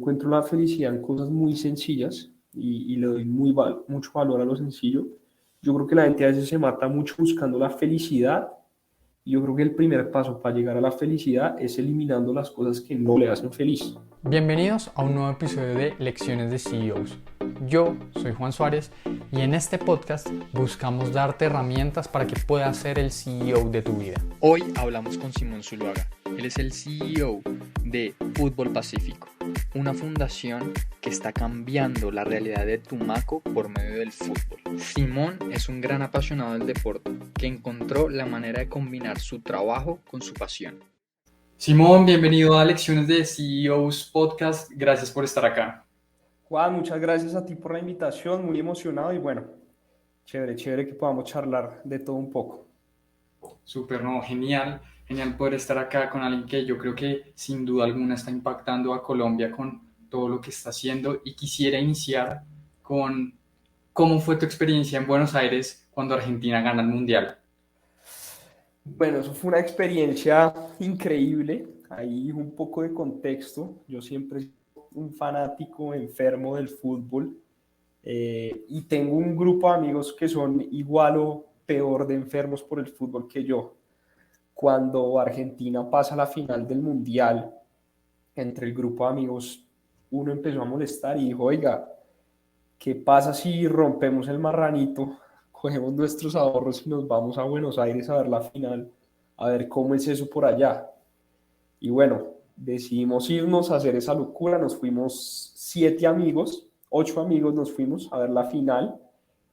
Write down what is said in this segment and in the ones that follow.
encuentro la felicidad en cosas muy sencillas y le doy mucho valor a lo sencillo. Yo creo que la gente a veces se mata mucho buscando la felicidad y yo creo que el primer paso para llegar a la felicidad es eliminando las cosas que no le hacen feliz. Bienvenidos a un nuevo episodio de Lecciones de CEOs. Yo soy Juan Suárez y en este podcast buscamos darte herramientas para que puedas ser el CEO de tu vida. Hoy hablamos con Simón Zuluaga. Él es el CEO de Fútbol Pacífico, una fundación que está cambiando la realidad de Tumaco por medio del fútbol. Simón es un gran apasionado del deporte que encontró la manera de combinar su trabajo con su pasión. Simón, bienvenido a Lecciones de CEOs Podcast. Gracias por estar acá. Juan, muchas gracias a ti por la invitación, muy emocionado y bueno, chévere que podamos charlar de todo un poco. Súper, no, genial poder estar acá con alguien que yo creo que sin duda alguna está impactando a Colombia con todo lo que está haciendo, y quisiera iniciar con cómo fue tu experiencia en Buenos Aires cuando Argentina gana el Mundial. Bueno, eso fue una experiencia increíble. Ahí un poco de contexto. Yo siempre he sido un fanático enfermo del fútbol y tengo un grupo de amigos que son igual o peor de enfermos por el fútbol que yo. Cuando Argentina pasa a la final del Mundial, entre el grupo de amigos, uno empezó a molestar y dijo, oiga, ¿qué pasa si rompemos el marranito, cogemos nuestros ahorros y nos vamos a Buenos Aires a ver la final, a ver cómo es eso por allá? Y bueno, decidimos irnos a hacer esa locura, nos fuimos 7 amigos, 8 amigos nos fuimos a ver la final,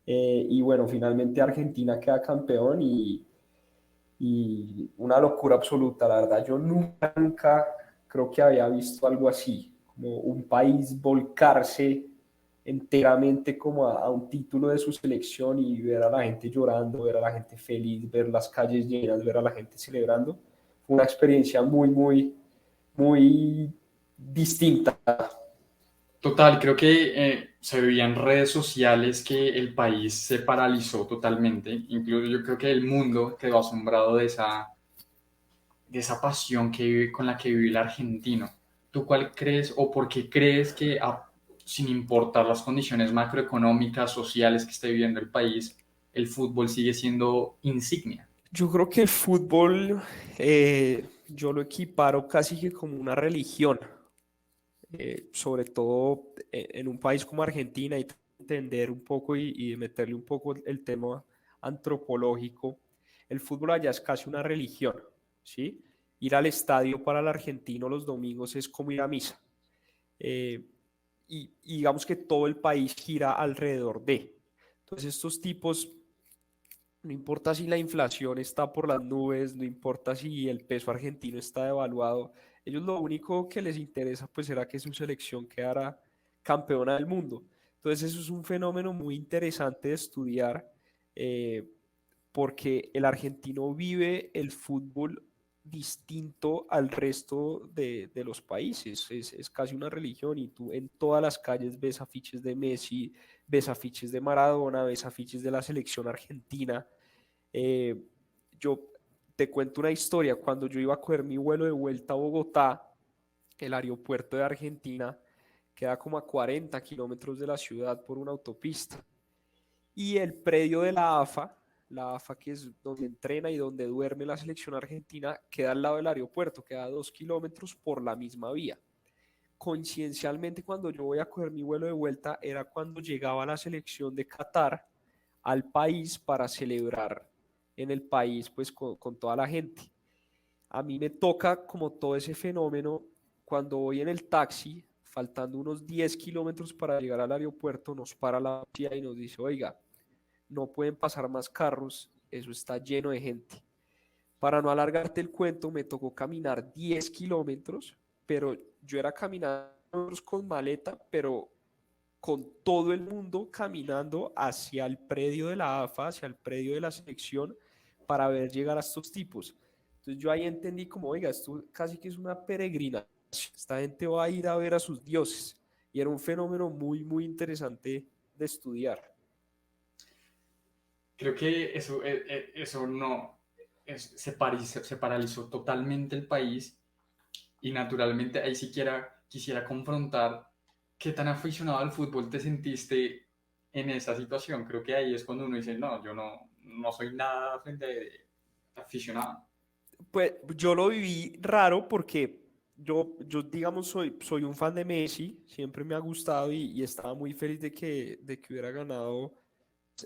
y bueno, finalmente Argentina queda campeón y una locura absoluta, la verdad, yo nunca creo que había visto algo así, como un país volcarse enteramente como a un título de su selección y ver a la gente llorando, ver a la gente feliz, ver las calles llenas, ver a la gente celebrando. Fue una experiencia muy distinta. Total, creo que se veía en redes sociales que el país se paralizó totalmente. Incluso yo creo que el mundo quedó asombrado de esa pasión con la que vive el argentino. ¿Tú cuál crees o por qué crees que, sin importar las condiciones macroeconómicas, sociales que esté viviendo el país, el fútbol sigue siendo insignia? Yo creo que el fútbol yo lo equiparo casi que como una religión, sobre todo en un país como Argentina y entender un poco y meterle un poco el tema antropológico. El fútbol allá es casi una religión, ¿sí? Ir al estadio para el argentino los domingos es como ir a misa. Eh, y digamos que todo el país gira alrededor de. Entonces estos tipos, no importa si la inflación está por las nubes, no importa si el peso argentino está devaluado, ellos lo único que les interesa pues será que su selección quedara campeona del mundo. Entonces eso es un fenómeno muy interesante de estudiar, eh, porque el argentino vive el fútbol distinto al resto de los países. Es casi una religión y tú en todas las calles ves afiches de Messi, ves afiches de Maradona, ves afiches de la selección argentina. Eh, yo te cuento una historia. Cuando yo iba a coger mi vuelo de vuelta a Bogotá, el aeropuerto de Argentina queda como a 40 kilómetros de la ciudad por una autopista. Y el predio de la AFA que es donde entrena y donde duerme la selección argentina, queda al lado del aeropuerto, queda a 2 kilómetros por la misma vía. Coincidencialmente, cuando yo voy a coger mi vuelo de vuelta, era cuando llegaba la selección de Qatar al país para celebrar en el país, pues con toda la gente. A mí me toca como todo ese fenómeno cuando voy en el taxi, faltando unos 10 kilómetros para llegar al aeropuerto, nos para la policía y nos dice, oiga, no pueden pasar más carros, eso está lleno de gente. Para no alargarte el cuento, me tocó caminar 10 kilómetros, pero yo era caminar con maleta, pero con todo el mundo caminando hacia el predio de la AFA, hacia el predio de la selección, para ver llegar a estos tipos. Entonces yo ahí entendí como, oiga, esto casi que es una peregrinación, esta gente va a ir a ver a sus dioses. Y era un fenómeno muy interesante de estudiar. Creo que eso no, se paralizó totalmente el país, y naturalmente ahí siquiera quisiera confrontar qué tan aficionado al fútbol te sentiste en esa situación. Creo que ahí es cuando uno dice, no, yo no soy nada frente a aficionado. Pues yo lo viví raro porque yo digamos, soy un fan de Messi, siempre me ha gustado y estaba muy feliz de que hubiera ganado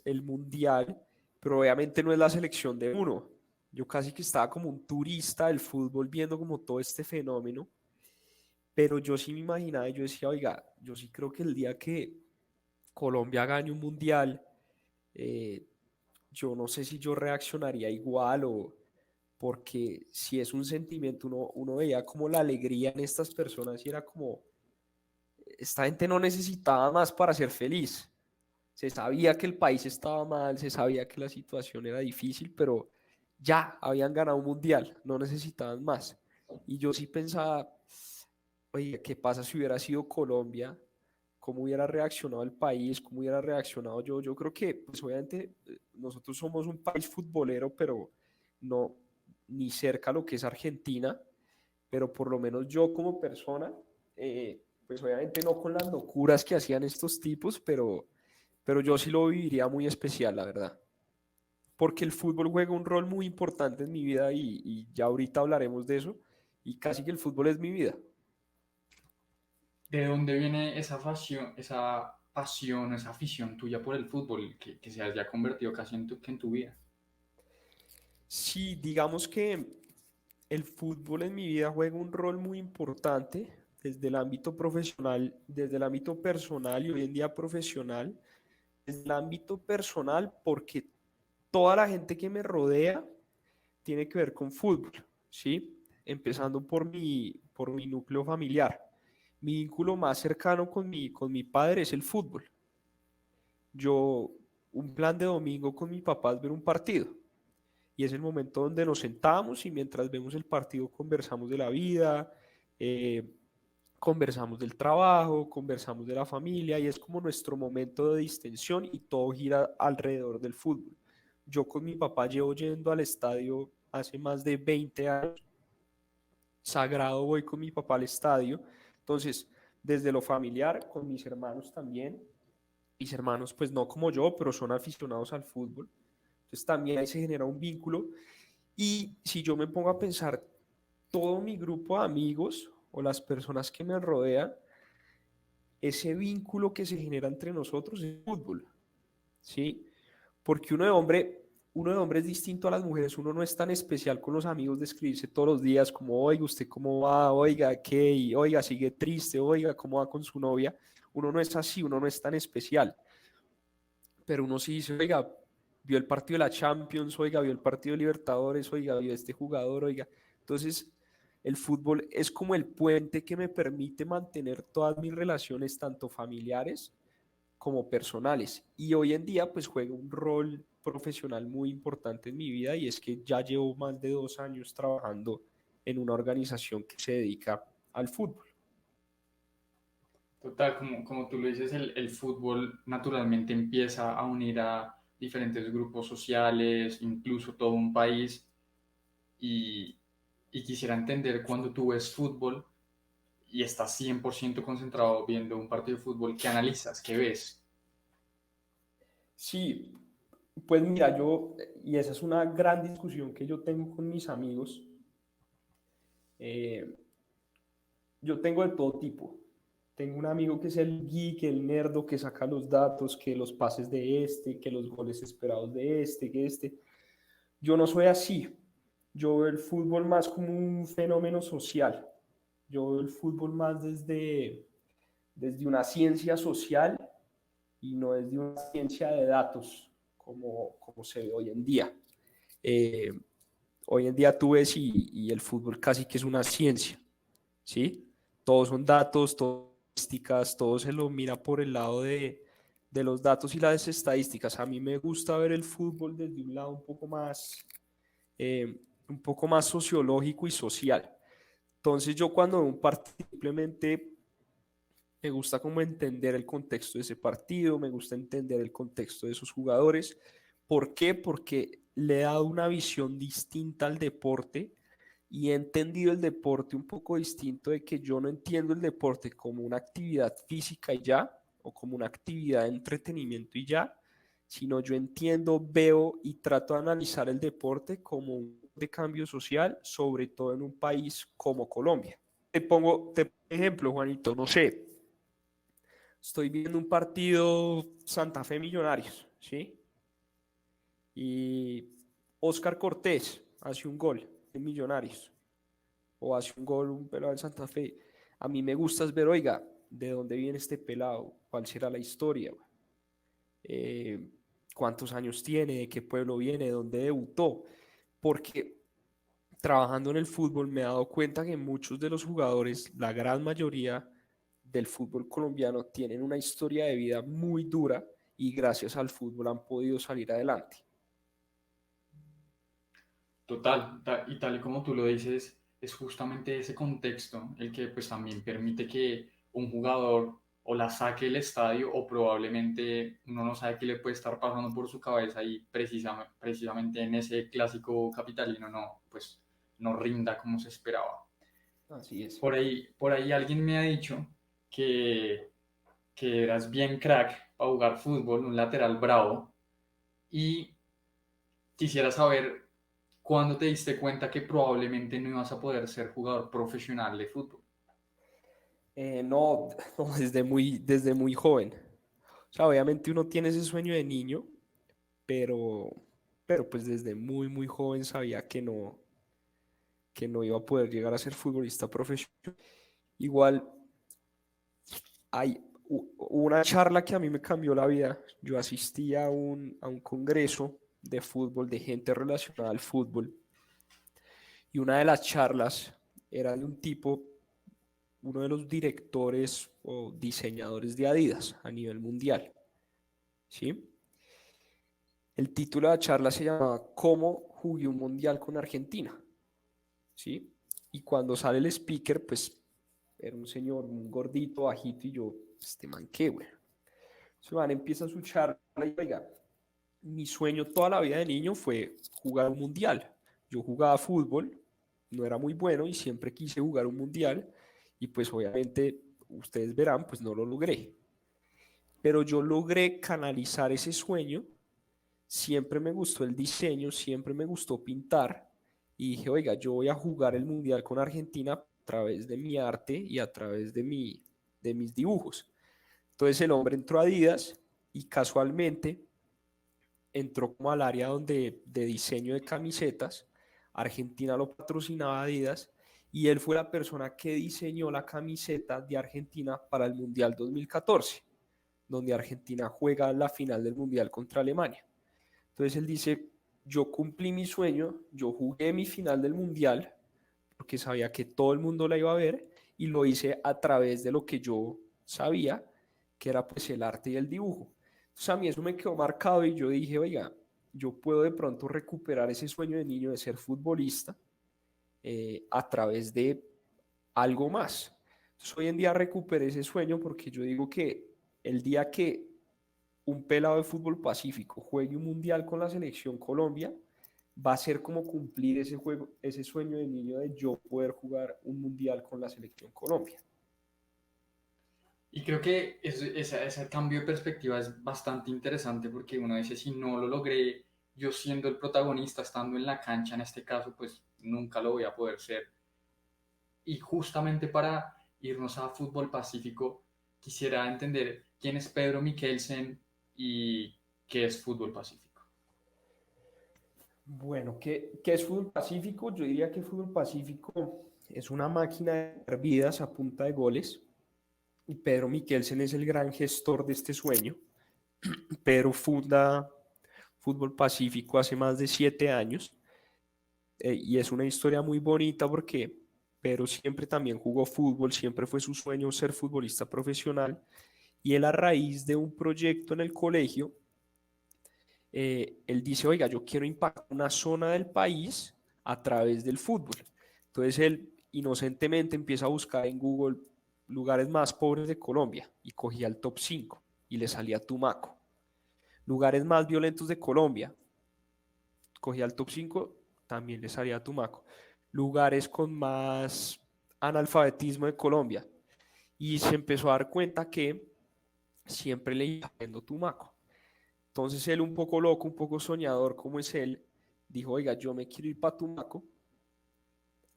el Mundial, pero obviamente no es la selección de uno. Yo casi que estaba como un turista del fútbol viendo como todo este fenómeno, pero yo sí me imaginaba y yo decía, oiga, yo sí creo que el día que Colombia gane un Mundial, eh, yo no sé si yo reaccionaría igual o porque si es un sentimiento, uno veía como la alegría en estas personas y era como, esta gente no necesitaba más para ser feliz. Se sabía que el país estaba mal, se sabía que la situación era difícil, pero ya habían ganado un mundial, no necesitaban más. Y yo sí pensaba, oye, ¿qué pasa si hubiera sido Colombia? ¿Cómo hubiera reaccionado el país? ¿Cómo hubiera reaccionado yo? Yo creo que, pues obviamente, nosotros somos un país futbolero, pero no ni cerca a lo que es Argentina, pero por lo menos yo como persona, pues obviamente no con las locuras que hacían estos tipos, pero yo sí lo viviría muy especial, la verdad. Porque el fútbol juega un rol muy importante en mi vida y ya ahorita hablaremos de eso. Y casi que el fútbol es mi vida. ¿De dónde viene esa pasión, esa afición tuya por el fútbol que se haya convertido casi en tu vida? Sí, digamos que el fútbol en mi vida juega un rol muy importante desde el ámbito profesional, desde el ámbito personal y hoy en día profesional. Desde el ámbito personal, porque toda la gente que me rodea tiene que ver con fútbol, ¿sí? Empezando por mi núcleo familiar. Mi vínculo más cercano con mi padre es el fútbol. Yo, un plan de domingo con mi papá es ver un partido. Y es el momento donde nos sentamos y mientras vemos el partido conversamos de la vida, eh, conversamos del trabajo, conversamos de la familia y es como nuestro momento de distensión y todo gira alrededor del fútbol. Yo con mi papá llevo yendo al estadio hace más de 20 años, sagrado voy con mi papá al estadio, entonces desde lo familiar, con mis hermanos también, mis hermanos pues no como yo, pero son aficionados al fútbol, entonces también ahí se genera un vínculo y si yo me pongo a pensar, todo mi grupo de amigos o las personas que me rodean, ese vínculo que se genera entre nosotros es fútbol, ¿sí? Porque uno de hombre es distinto a las mujeres, uno no es tan especial con los amigos de escribirse todos los días como, oiga, ¿usted cómo va? Oiga, ¿qué? Y, oiga, sigue triste, oiga, ¿cómo va con su novia? Uno no es así, uno no es tan especial, pero uno sí dice, oiga, vio el partido de la Champions, oiga, vio el partido de Libertadores, oiga, vio este jugador, oiga. Entonces, el fútbol es como el puente que me permite mantener todas mis relaciones, tanto familiares como personales. Y hoy en día, pues juega un rol profesional muy importante en mi vida y es que ya llevo más de 2 años trabajando en una organización que se dedica al fútbol. Total, como tú lo dices, el fútbol naturalmente empieza a unir a diferentes grupos sociales, incluso todo un país. Y, y quisiera entender cuando tú ves fútbol y estás 100% concentrado viendo un partido de fútbol, ¿qué analizas? ¿Qué ves? Sí, pues mira, y esa es una gran discusión que yo tengo con mis amigos. eh, yo tengo de todo tipo. Tengo un amigo que es el geek, el nerdo, que saca los datos, que los pases de este, que los goles esperados de este, que este. Yo no soy así. Yo veo el fútbol más como un fenómeno social. Yo veo el fútbol más desde una ciencia social y no desde una ciencia de datos como se ve hoy en día. Eh, Hoy en día tú ves y el fútbol casi que es una ciencia, ¿sí? Todos son datos, todas estadísticas, todo se lo mira por el lado de los datos y las estadísticas. A mí me gusta ver el fútbol desde un lado un poco más sociológico y social. Entonces yo cuando veo un partido simplemente me gusta como entender el contexto de ese partido, me gusta entender el contexto de esos jugadores. ¿Por qué? Porque le he dado una visión distinta al deporte y he entendido el deporte un poco distinto de que yo no entiendo el deporte como una actividad física y ya, o como una actividad de entretenimiento y ya, sino yo entiendo, veo y trato de analizar el deporte como un de cambio social, sobre todo en un país como Colombia. Te pongo ejemplo, Juanito, no sé, estoy viendo un partido Santa Fe Millonarios, ¿sí? Y Oscar Cortés hace un gol en Millonarios o hace un gol un pelado en Santa Fe. A mí me gusta es ver, oiga, ¿de dónde viene este pelado? ¿Cuál será la historia? Eh, ¿Cuántos años tiene? ¿De qué pueblo viene? ¿De dónde debutó? Porque trabajando en el fútbol me he dado cuenta que muchos de los jugadores, la gran mayoría del fútbol colombiano, tienen una historia de vida muy dura y gracias al fútbol han podido salir adelante. Total, y tal y como tú lo dices, es justamente ese contexto el que pues también permite que un jugador o la saque del estadio o probablemente uno no sabe qué le puede estar pasando por su cabeza y precisamente en ese clásico capitalino no, pues no rinda como se esperaba. Así es. Por ahí alguien me ha dicho que, que eras bien crack para jugar fútbol, un lateral bravo y quisiera saber cuándo te diste cuenta que probablemente no ibas a poder ser jugador profesional de fútbol. No, no, desde muy joven. O sea, obviamente uno tiene ese sueño de niño, pero, pero pues desde muy joven sabía que no iba a poder llegar a ser futbolista profesional. Igual hubo una charla que a mí me cambió la vida. Yo asistí a un congreso de fútbol, de gente relacionada al fútbol, y una de las charlas era de un tipo, uno de los directores o diseñadores de Adidas a nivel mundial, ¿sí? El título de la charla se llamaba ¿Cómo jugué un mundial con Argentina? ¿Sí? Y cuando sale el speaker, pues era un señor, un gordito, bajito, y yo, este man, ¿qué, güey? Ese man empieza su charla y, oiga, mi sueño toda la vida de niño fue jugar un mundial. Yo jugaba fútbol, no era muy bueno y siempre quise jugar un mundial y pues obviamente ustedes verán, pues no lo logré. Pero yo logré canalizar ese sueño. Siempre me gustó el diseño, siempre me gustó pintar y dije, oiga, yo voy a jugar el mundial con Argentina a través de mi arte y a través de mis dibujos. Entonces el hombre entró a Adidas y casualmente entró como al área de diseño de camisetas. Argentina lo patrocinaba Adidas y él fue la persona que diseñó la camiseta de Argentina para el Mundial 2014, donde Argentina juega la final del Mundial contra Alemania. Entonces él dice, yo cumplí mi sueño, yo jugué mi final del mundial porque sabía que todo el mundo la iba a ver y lo hice a través de lo que yo sabía, que era pues el arte y el dibujo. Entonces a mí eso me quedó marcado y yo dije, oiga, yo puedo de pronto recuperar ese sueño de niño de ser futbolista a través de algo más. Entonces hoy en día recuperé ese sueño porque yo digo que el día que un pelado de fútbol pacífico juegue un mundial con la selección Colombia, va a ser como cumplir ese juego, ese sueño de niño de yo poder jugar un mundial con la selección Colombia. Y creo que ese cambio de perspectiva es bastante interesante porque uno dice, si no lo logré yo siendo el protagonista, estando en la cancha en este caso, pues nunca lo voy a poder ser. Y justamente para irnos a fútbol pacífico, quisiera entender quién es Pedro Mikkelsen y qué es fútbol pacífico. Bueno, ¿qué es fútbol pacífico? Yo diría que fútbol pacífico es una máquina de dar vidas a punta de goles y Pedro Mikkelsen es el gran gestor de este sueño. Pedro funda Fútbol Pacífico hace más de 7 años y es una historia muy bonita porque Pedro siempre también jugó fútbol, siempre fue su sueño ser futbolista profesional y él a raíz de un proyecto en el colegio, él dice, oiga, yo quiero impactar una zona del país a través del fútbol. Entonces él inocentemente empieza a buscar en Google lugares más pobres de Colombia y cogía el top 5 y le salía Tumaco. Lugares más violentos de Colombia, cogía el top 5, también le salía Tumaco. lugares con más analfabetismo de Colombia. Y se empezó a dar cuenta que siempre le iba viendo Tumaco. Entonces él, un poco loco, un poco soñador como es él, dijo, oiga, yo me quiero ir para Tumaco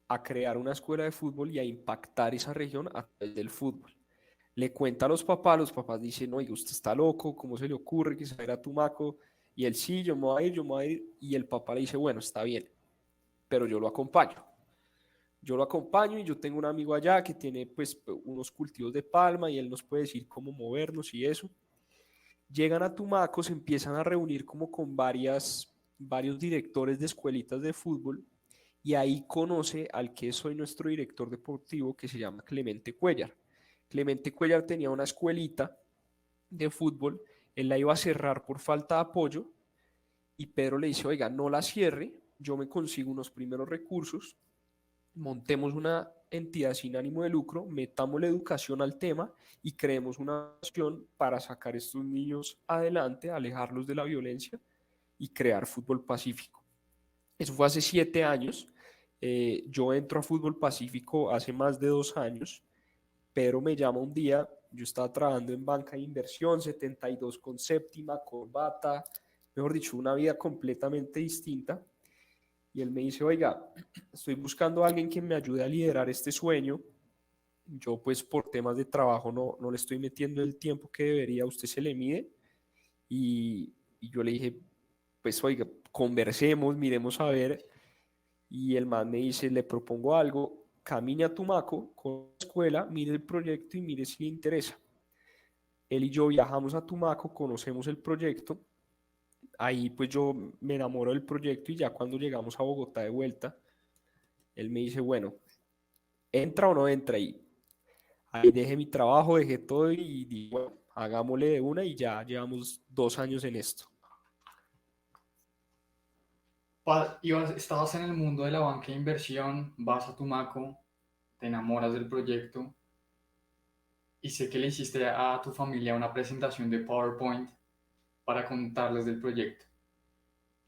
a crear una escuela de fútbol y a impactar esa región a través del fútbol. Le cuenta a los papás dicen, oiga, usted está loco, ¿cómo se le ocurre que se va a ir a Tumaco? Y él, sí, yo me voy a ir, yo me voy a ir. Y el papá le dice, bueno, está bien, pero yo lo acompaño. Yo lo acompaño y yo tengo un amigo allá que tiene pues unos cultivos de palma y él nos puede decir cómo movernos y eso. Llegan a Tumaco, se empiezan a reunir como con varios directores de escuelitas de fútbol y ahí conoce al que es hoy nuestro director deportivo que se llama Clemente Cuellar. Clemente Cuellar tenía una escuelita de fútbol, él la iba a cerrar por falta de apoyo y Pedro le dice, oiga, no la cierre, yo me consigo unos primeros recursos, montemos una entidad sin ánimo de lucro, metamos la educación al tema y creemos una acción para sacar a estos niños adelante, alejarlos de la violencia y crear fútbol pacífico. Eso fue hace 7 años. Yo entro a fútbol pacífico hace más de 2 años. Pedro me llama un día, yo estaba trabajando en banca de inversión, 72 con séptima, corbata, mejor dicho, una vida completamente distinta. Y él me dice, oiga, estoy buscando a alguien que me ayude a liderar este sueño. Yo pues por temas de trabajo no le estoy metiendo el tiempo que debería, usted se le mide. Y yo le dije, pues oiga, conversemos, miremos a ver. Y el man me dice, le propongo algo, camine a Tumaco con la escuela, mire el proyecto y mire si le interesa. Él y yo viajamos a Tumaco, conocemos el proyecto, ahí pues yo me enamoro del proyecto y ya cuando llegamos a Bogotá de vuelta, él me dice, bueno, ¿entra o no entra? Y ahí dejé mi trabajo, dejé todo y dije, bueno, hagámosle de una y ya llevamos 2 años en esto. Estabas en el mundo de la banca de inversión, vas a Tumaco, te enamoras del proyecto y sé que le hiciste a tu familia una presentación de PowerPoint para contarles del proyecto.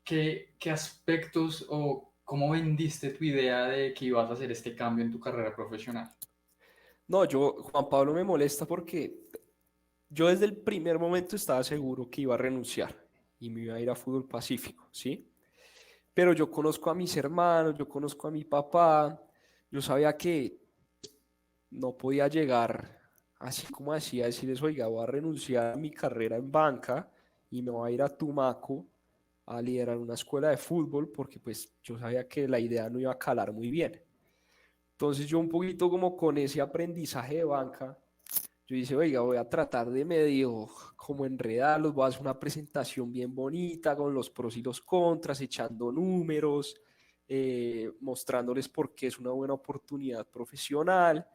¿Qué aspectos o cómo vendiste tu idea de que ibas a hacer este cambio en tu carrera profesional? No, Juan Pablo me molesta porque yo desde el primer momento estaba seguro que iba a renunciar y me iba a ir a fútbol pacífico, ¿sí? Pero yo conozco a mis hermanos, yo conozco a mi papá, yo sabía que no podía llegar así como así a decirles, oiga, voy a renunciar a mi carrera en banca y me voy a ir a Tumaco a liderar una escuela de fútbol porque pues yo sabía que la idea no iba a calar muy bien. Entonces yo un poquito como con ese aprendizaje de banca, yo dije, oiga, voy a tratar de medio como enredarlos, voy a hacer una presentación bien bonita con los pros y los contras, echando números, mostrándoles por qué es una buena oportunidad profesional.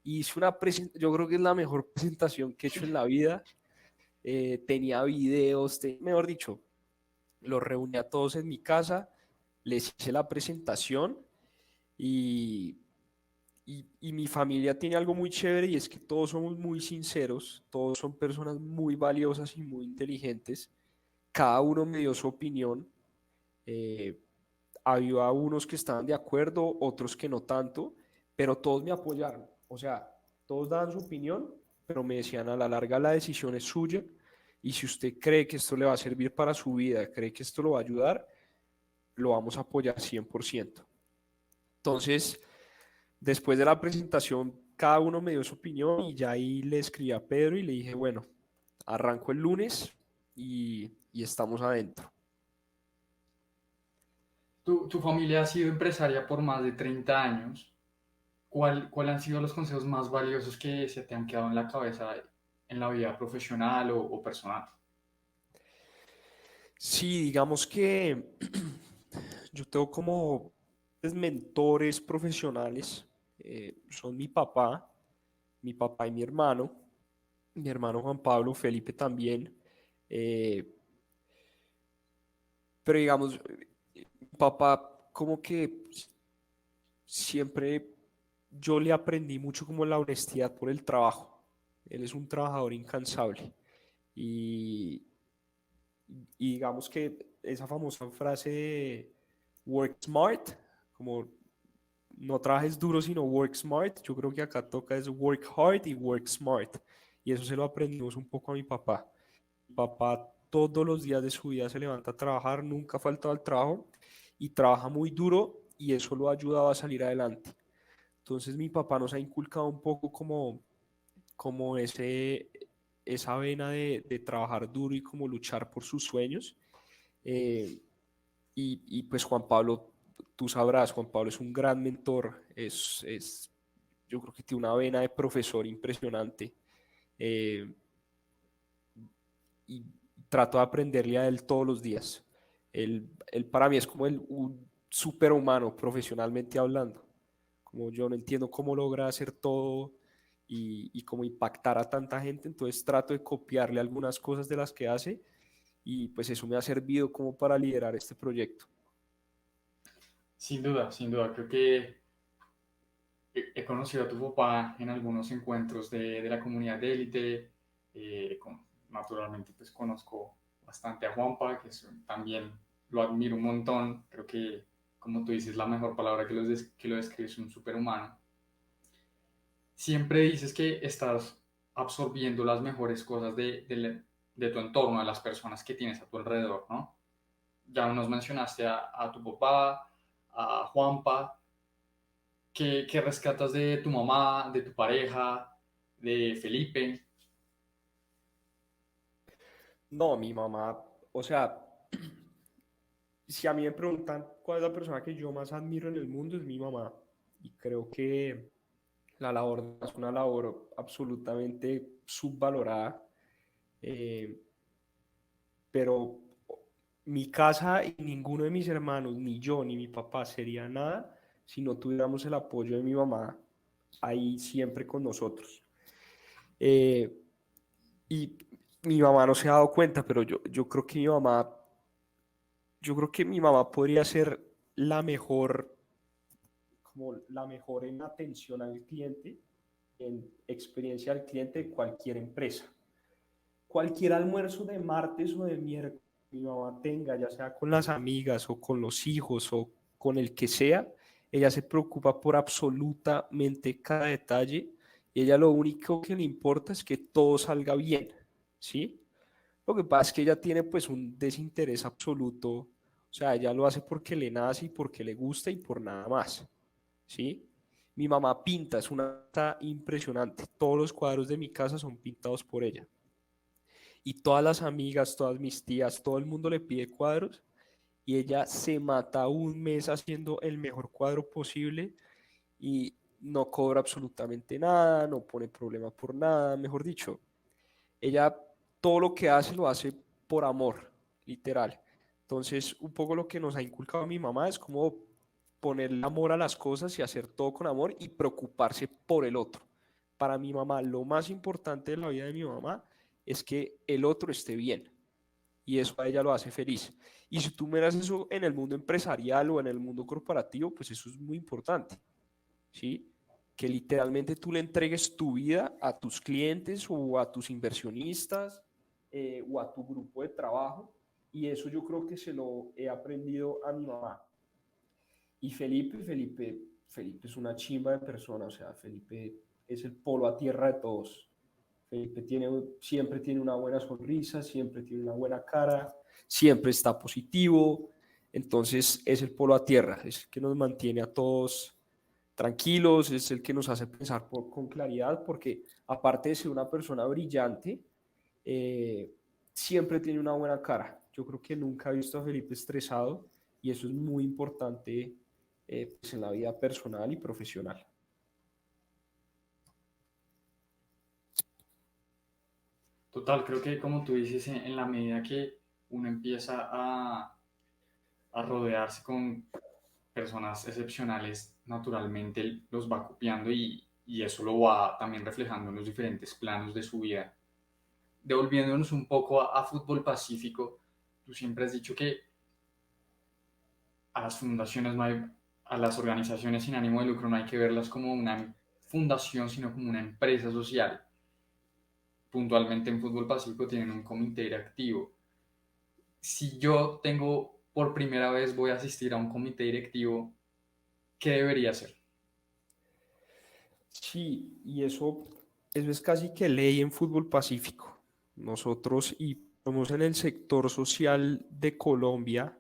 Hice una presentación, yo creo que es la mejor presentación que he hecho en la vida. Tenía videos, mejor dicho, los reuní a todos en mi casa, les hice la presentación y y mi familia tiene algo muy chévere y es que todos somos muy sinceros, todos son personas muy valiosas y muy inteligentes. Cada uno me dio su opinión. eh, Había unos que estaban de acuerdo, otros que no tanto, pero todos me apoyaron. O sea, todos daban su opinión, pero me decían a la larga la decisión es suya y si usted cree que esto le va a servir para su vida, cree que esto lo va a ayudar, lo vamos a apoyar 100%. Entonces, después de la presentación, cada uno me dio su opinión y ya ahí le escribí a Pedro y le dije, bueno, arranco el lunes y estamos adentro. Tu familia ha sido empresaria por más de 30 años. ¿Cuál han sido los consejos más valiosos que se te han quedado en la cabeza en la vida profesional o personal? Sí, digamos que yo tengo como mentores profesionales, son mi papá y mi hermano Juan Pablo, Felipe también, eh, pero digamos, mi papá como que siempre yo le aprendí mucho como la honestidad por el trabajo. Él es un trabajador incansable. Y, y digamos que esa famosa frase de work smart, como no trabajes duro, sino work smart. Yo creo que acá toca es work hard y work smart. Y eso se lo aprendimos un poco a mi papá. Mi papá todos los días de su vida se levanta a trabajar, nunca falta al trabajo y trabaja muy duro y eso lo ha ayudado a salir adelante. Entonces mi papá nos ha inculcado un poco como esa vena de trabajar duro y como luchar por sus sueños. Eh, y pues Juan Pablo, tú sabrás, Juan Pablo es un gran mentor, yo creo que tiene una vena de profesor impresionante. eh, y trato de aprenderle a él todos los días. Él para mí es como un superhumano profesionalmente hablando. Como yo no entiendo cómo logra hacer todo y cómo impactar a tanta gente, entonces trato de copiarle algunas cosas de las que hace y pues eso me ha servido como para liderar este proyecto. Sin duda, sin duda. Creo que he conocido a tu papá en algunos encuentros de la comunidad de élite. Naturalmente, pues conozco bastante a Juanpa, también lo admiro un montón. Creo que, como tú dices, la mejor palabra que lo describe es un superhumano. Siempre dices que estás absorbiendo las mejores cosas de tu entorno, de las personas que tienes a tu alrededor, ¿no? Ya nos mencionaste a tu papá, a Juanpa. ¿Qué rescatas de tu mamá, de tu pareja, de Felipe? No, mi mamá, o sea, si a mí me preguntan cuál es la persona que yo más admiro en el mundo, es mi mamá. Y creo que la labor es una labor absolutamente subvalorada, eh, pero mi casa y ninguno de mis hermanos, ni yo, ni mi papá sería nada si no tuviéramos el apoyo de mi mamá ahí siempre con nosotros. Eh, y mi mamá no se ha dado cuenta, pero yo creo que mi mamá podría ser la mejor, como la mejor en atención al cliente, en experiencia al cliente de cualquier empresa. Cualquier almuerzo de martes o de miércoles que mi mamá tenga, ya sea con las amigas o con los hijos o con el que sea, ella se preocupa por absolutamente cada detalle y ella lo único que le importa es que todo salga bien, ¿sí? Lo que pasa es que ella tiene pues un desinterés absoluto, o sea, ella lo hace porque le nace y porque le gusta y por nada más, ¿sí? Mi mamá pinta, es una cosa impresionante, todos los cuadros de mi casa son pintados por ella. Y todas las amigas, todas mis tías, todo el mundo le pide cuadros y ella se mata un mes haciendo el mejor cuadro posible y no cobra absolutamente nada, no pone problema por nada, mejor dicho, ella todo lo que hace lo hace por amor, literal. Entonces, un poco lo que nos ha inculcado mi mamá es como ponerle amor a las cosas y hacer todo con amor y preocuparse por el otro. Para mi mamá, lo más importante de la vida de mi mamá es que el otro esté bien y eso a ella lo hace feliz. Y si tú miras eso en el mundo empresarial o en el mundo corporativo, pues eso es muy importante, ¿sí? Que literalmente tú le entregues tu vida a tus clientes o a tus inversionistas o a tu grupo de trabajo. Y eso yo creo que se lo he aprendido a mi mamá. Y Felipe es una chimba de persona, o sea, Felipe es el polo a tierra de todos. Siempre tiene una buena sonrisa, siempre tiene una buena cara, siempre está positivo. Entonces es el polo a tierra, es el que nos mantiene a todos tranquilos, es el que nos hace pensar con claridad, porque aparte de ser una persona brillante, eh, siempre tiene una buena cara. Yo creo que nunca he visto a Felipe estresado y eso es muy importante pues en la vida personal y profesional. Total, creo que como tú dices, en la medida que uno empieza a rodearse con personas excepcionales, naturalmente los va copiando y eso lo va también reflejando en los diferentes planos de su vida. Devolviéndonos un poco a fútbol pacífico, tú siempre has dicho que a las fundaciones no hay, a las organizaciones sin ánimo de lucro no hay que verlas como una fundación, sino como una empresa social. Puntualmente en Fútbol Pacífico tienen un comité directivo. Si yo tengo por primera vez voy a asistir a un comité directivo, ¿qué debería hacer? Sí, y eso es casi que ley en fútbol pacífico. Nosotros, y somos en el sector social de Colombia,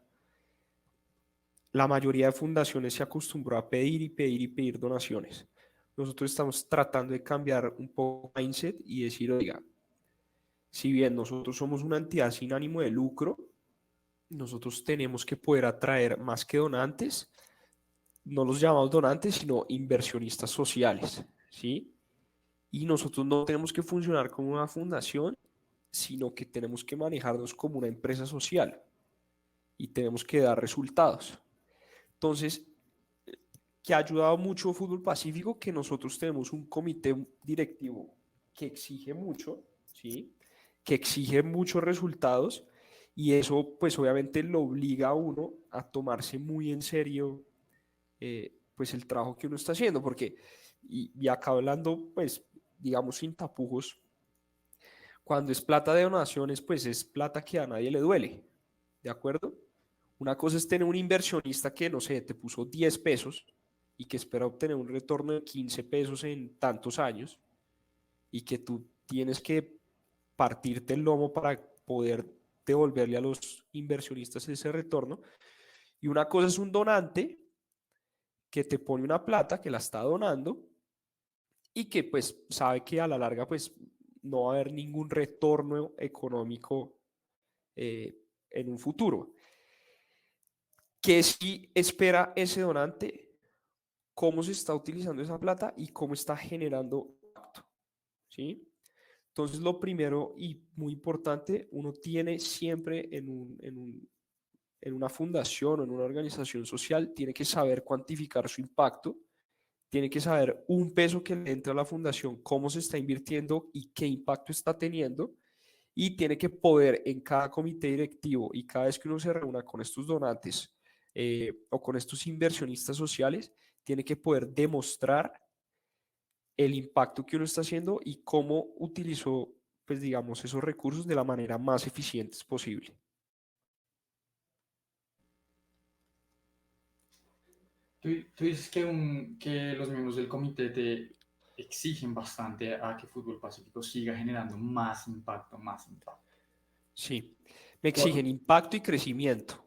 la mayoría de fundaciones se acostumbró a pedir y pedir y pedir donaciones. Nosotros estamos tratando de cambiar un poco el mindset y decir, oiga, si bien nosotros somos una entidad sin ánimo de lucro, nosotros tenemos que poder atraer más que donantes, no los llamamos donantes, sino inversionistas sociales, ¿sí? Y nosotros no tenemos que funcionar como una fundación, sino que tenemos que manejarnos como una empresa social y tenemos que dar resultados. Entonces, que ha ayudado mucho Fútbol Pacífico, que nosotros tenemos un comité directivo que exige mucho, ¿sí? Que exige muchos resultados y eso pues obviamente lo obliga a uno a tomarse muy en serio pues el trabajo que uno está haciendo, porque, y acá hablando pues digamos sin tapujos, cuando es plata de donaciones pues es plata que a nadie le duele, ¿de acuerdo? Una cosa es tener un inversionista que, no sé, te puso 10 pesos y que espera obtener un retorno de 15 pesos en tantos años y que tú tienes que partirte el lomo para poder devolverle a los inversionistas ese retorno. Y una cosa es un donante que te pone una plata, que la está donando y que pues sabe que a la larga pues no va a haber ningún retorno económico eh, en un futuro. ¿Qué sí espera ese donante? ¿Cómo se está utilizando esa plata y cómo está generando impacto? ¿Sí? Entonces, lo primero y muy importante, uno tiene siempre en una fundación o en una organización social, tiene que saber cuantificar su impacto, tiene que saber un peso que le entra a la fundación, cómo se está invirtiendo y qué impacto está teniendo, y tiene que poder en cada comité directivo y cada vez que uno se reúna con estos donantes o con estos inversionistas sociales, tiene que poder demostrar el impacto que uno está haciendo y cómo utilizó, pues digamos, esos recursos de la manera más eficiente posible. Tú dices que los miembros del comité te exigen bastante a que Fútbol Pacífico siga generando más impacto, más impacto. Sí, me Por- exigen impacto y crecimiento,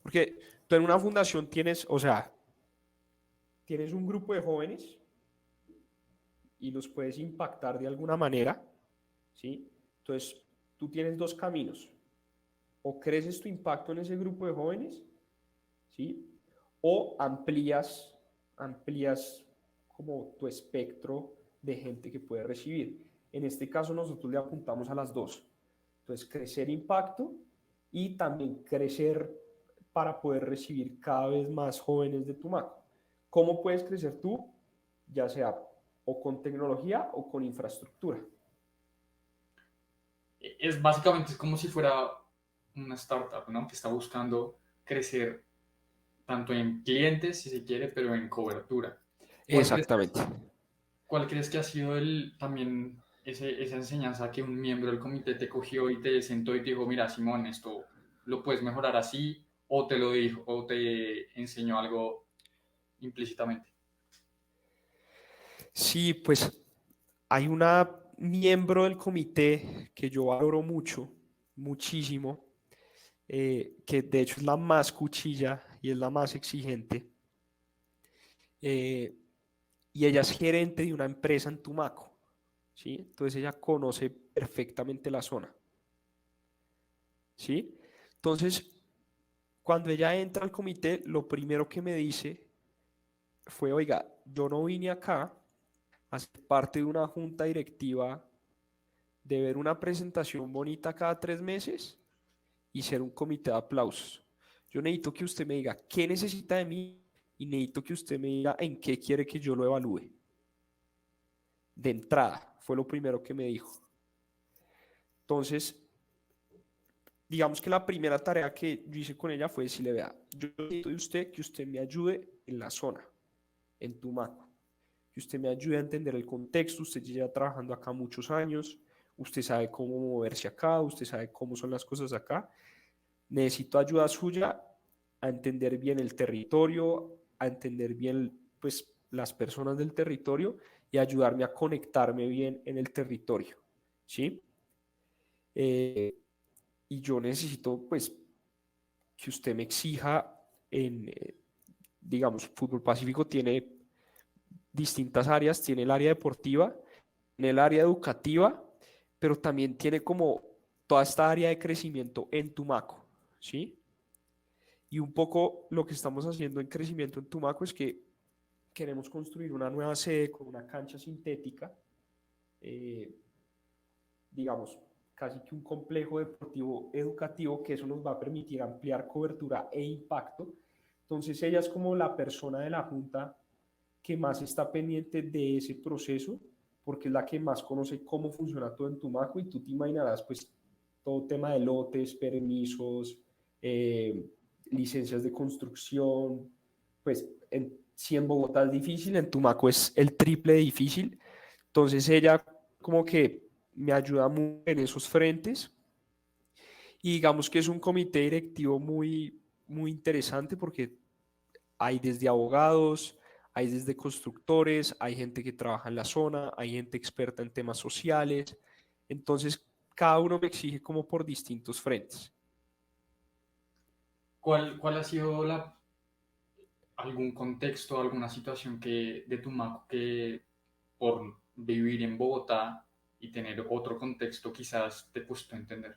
porque tú en una fundación tienes, o sea, tienes un grupo de jóvenes y los puedes impactar de alguna manera, ¿sí? Entonces, tú tienes dos caminos. O creces tu impacto en ese grupo de jóvenes, ¿sí? O amplías como tu espectro de gente que puede recibir. En este caso, nosotros le apuntamos a las dos. Entonces, crecer impacto y también crecer para poder recibir cada vez más jóvenes de tu Tumaco. ¿Cómo puedes crecer tú? Ya sea o con tecnología o con infraestructura. Es básicamente es como si fuera una startup, ¿no? Que está buscando crecer tanto en clientes, si se quiere, pero en cobertura. ¿Cuál crees, Exactamente. cuál crees que ha sido también esa enseñanza que un miembro del comité te cogió y te sentó y te dijo, mira, Simón, esto lo puedes mejorar así, o te lo dijo, o te enseñó algo implícitamente? Sí, pues hay una miembro del comité que yo valoro mucho, muchísimo, que de hecho es la más cuchilla y es la más exigente, eh, y ella es gerente de una empresa en Tumaco, ¿sí? Entonces ella conoce perfectamente la zona, ¿sí? Entonces, cuando ella entra al comité, lo primero que me dice fue, oiga, yo no vine acá a ser parte de una junta directiva de ver una presentación bonita cada 3 meses y ser un comité de aplausos. Yo necesito que usted me diga qué necesita de mí y necesito que usted me diga en qué quiere que yo lo evalúe. De entrada, fue lo primero que me dijo. Entonces, digamos que la primera tarea que yo hice con ella fue decirle, vea, yo necesito de usted que usted me ayude en la zona, en Tumaco, que usted me ayude a entender el contexto, usted lleva trabajando acá muchos años, usted sabe cómo moverse acá, usted sabe cómo son las cosas acá. Necesito ayuda suya a entender bien el territorio, a entender bien, pues, las personas del territorio y ayudarme a conectarme bien en el territorio, ¿sí? Eh, y yo necesito, pues, que usted me exija digamos, Fútbol Pacífico tiene distintas áreas, tiene el área deportiva, tiene el área educativa, pero también tiene como toda esta área de crecimiento en Tumaco, ¿sí? Y un poco lo que estamos haciendo en crecimiento en Tumaco es que queremos construir una nueva sede con una cancha sintética, eh, digamos, casi que un complejo deportivo educativo, que eso nos va a permitir ampliar cobertura e impacto. Entonces ella es como la persona de la junta que más está pendiente de ese proceso, porque es la que más conoce cómo funciona todo en Tumaco, y tú te imaginarás pues todo tema de lotes, permisos, eh, licencias de construcción, pues si en Bogotá es difícil, en Tumaco es el triple de difícil. Entonces ella como que me ayuda mucho en esos frentes, y digamos que es un comité directivo muy, muy interesante porque hay desde abogados, hay desde constructores, hay gente que trabaja en la zona, hay gente experta en temas sociales. Entonces, cada uno me exige como por distintos frentes. ¿Cuál ha sido algún contexto, alguna situación de Tumaco que por vivir en Bogotá y tener otro contexto quizás te costó entender?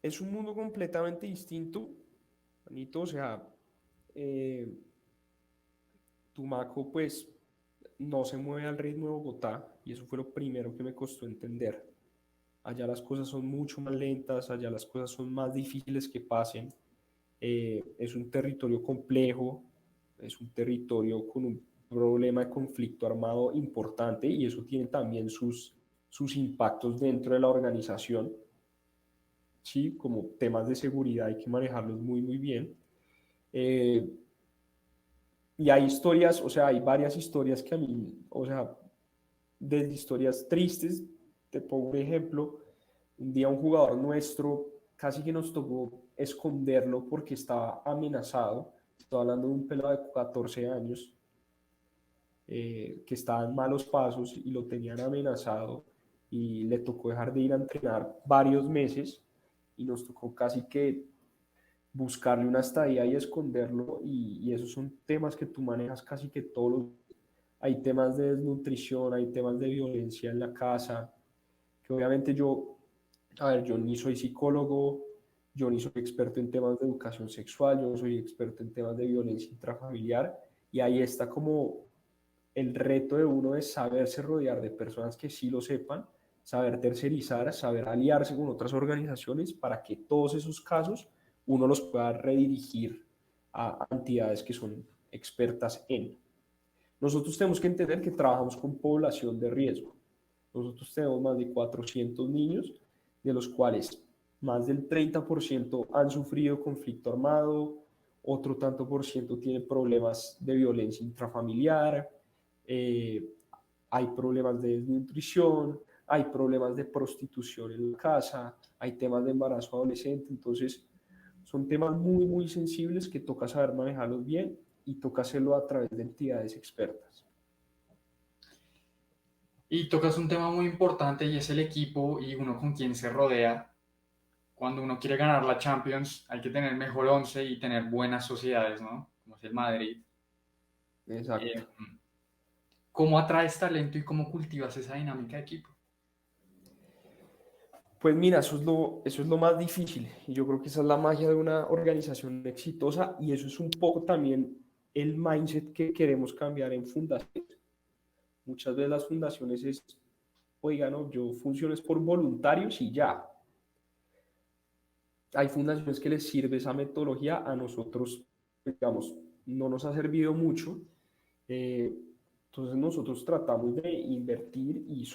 Es un mundo completamente distinto, Anito. O sea, eh, Tumaco pues no se mueve al ritmo de Bogotá, y eso fue lo primero que me costó entender. Allá las cosas son mucho más lentas, allá las cosas son más difíciles que pasen. Es un territorio complejo, es un territorio con un problema de conflicto armado importante, y eso tiene también sus impactos dentro de la organización, ¿sí? Como temas de seguridad hay que manejarlos muy, muy bien. Eh, y hay historias, o sea, hay varias historias que a mí, o sea, desde historias tristes, te pongo un ejemplo. Un día un jugador nuestro casi que nos tocó esconderlo porque estaba amenazado. Estoy hablando de un pelado de 14 años, que estaba en malos pasos y lo tenían amenazado, y le tocó dejar de ir a entrenar varios meses, y nos tocó casi que buscarle una estadía y esconderlo, y esos son temas que tú manejas casi que todos los... Hay temas de desnutrición, hay temas de violencia en la casa, que obviamente yo, a ver, yo ni soy psicólogo, yo ni soy experto en temas de educación sexual, yo no soy experto en temas de violencia intrafamiliar, y ahí está como el reto de uno, es saberse rodear de personas que sí lo sepan, saber tercerizar, saber aliarse con otras organizaciones para que todos esos casos uno los pueda redirigir a entidades que son expertas en. Nosotros tenemos que entender que trabajamos con población de riesgo. Nosotros tenemos más de 400 niños, de los cuales más del 30% han sufrido conflicto armado, otro tanto por ciento tiene problemas de violencia intrafamiliar, eh, hay problemas de desnutrición, hay problemas de prostitución en la casa, hay temas de embarazo adolescente. Entonces, son temas muy, muy sensibles que toca saber manejarlos bien, y toca hacerlo a través de entidades expertas. Y tocas un tema muy importante y es el equipo y uno con quien se rodea. Cuando uno quiere ganar la Champions hay que tener mejor once y tener buenas sociedades, ¿no? Como es el Madrid. Exacto. Eh, ¿Cómo atraes talento y cómo cultivas esa dinámica de equipo? Pues mira, eso es lo más difícil, y yo creo que esa es la magia de una organización exitosa, y eso es un poco también el mindset que queremos cambiar en fundaciones. Muchas veces las fundaciones es, oiga, no, yo funciono es por voluntarios y ya. Hay fundaciones que les sirve esa metodología, a nosotros, digamos, no nos ha servido mucho. Eh, entonces nosotros tratamos de invertir, y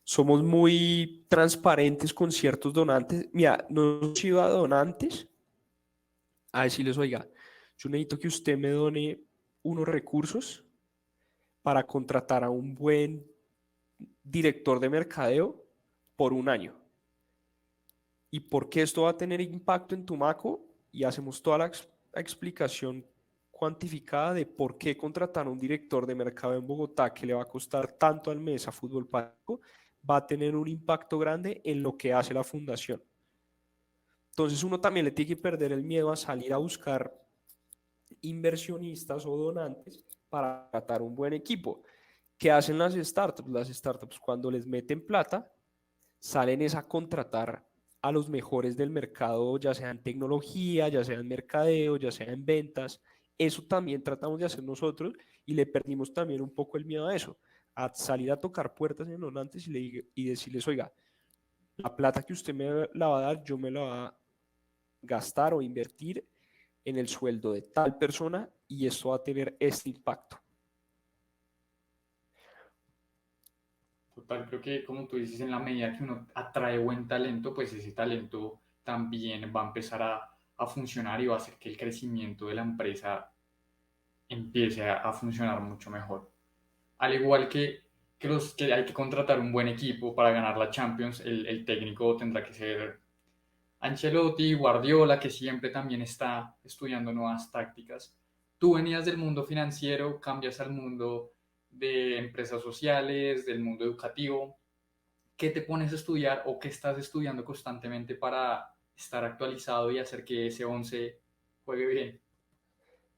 somos muy transparentes con ciertos donantes. Mira, nos hemos ido a donantes a decirles, oiga, yo necesito que usted me done unos recursos para contratar a un buen director de mercadeo por un año. ¿Y por qué esto va a tener impacto en Tumaco? Y hacemos toda explicación cuantificada de por qué contratar a un director de mercado en Bogotá que le va a costar tanto al mes a Fútbol Pago va a tener un impacto grande en lo que hace la fundación. Entonces uno también le tiene que perder el miedo a salir a buscar inversionistas o donantes para tratar un buen equipo. ¿Qué hacen las startups? Las startups cuando les meten plata, salen es a contratar a los mejores del mercado, ya sea en tecnología, ya sea en mercadeo, ya sea en ventas. Eso también tratamos de hacer nosotros y le perdimos también un poco el miedo a eso, a salir a tocar puertas en donantes y decirles, oiga, la plata que usted me la va a dar, yo me la va a gastar o invertir en el sueldo de tal persona y esto va a tener este impacto. Total, creo que como tú dices, en la medida que uno atrae buen talento, pues ese talento también va a empezar a funcionar y va a hacer que el crecimiento de la empresa empiece a funcionar mucho mejor. Al igual que hay que contratar un buen equipo para ganar la Champions, el técnico tendrá que ser Ancelotti, Guardiola, que siempre también está estudiando nuevas tácticas. Tú venías del mundo financiero, cambias al mundo de empresas sociales, del mundo educativo. ¿Qué te pones a estudiar o qué estás estudiando constantemente para estar actualizado y hacer que ese 11 juegue bien?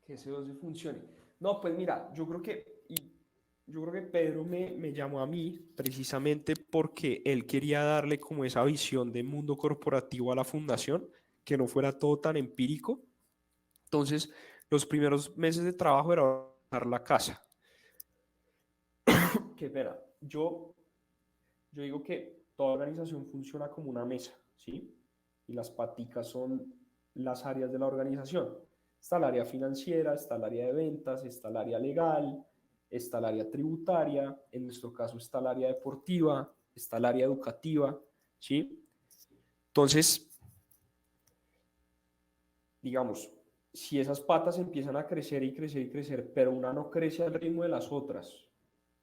Que ese 12 funcione. No, pues mira, yo creo que Pedro me llamó a mí precisamente porque él quería darle como esa visión de mundo corporativo a la fundación, que no fuera todo tan empírico. Entonces, los primeros meses de trabajo era dar la casa. Qué pena. Yo digo que toda organización funciona como una mesa, ¿sí? Y las paticas son las áreas de la organización. Está el área financiera, está el área de ventas, está el área legal, está el área tributaria, en nuestro caso está el área deportiva, está el área educativa, ¿sí? Entonces, digamos, si esas patas empiezan a crecer y crecer y crecer, pero una no crece al ritmo de las otras,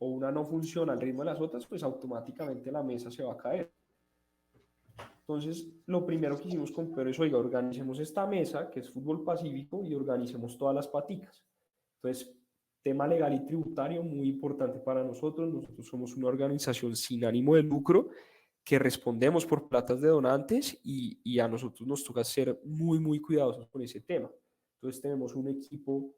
o una no funciona al ritmo de las otras, pues automáticamente la mesa se va a caer. Entonces, lo primero que hicimos con Pedro es, oiga, organicemos esta mesa, que es fútbol pacífico, y organicemos todas las paticas. Entonces, tema legal y tributario, muy importante para nosotros. Nosotros somos una organización sin ánimo de lucro que respondemos por platas de donantes y a nosotros nos toca ser muy, muy cuidadosos con ese tema. Entonces, tenemos un equipo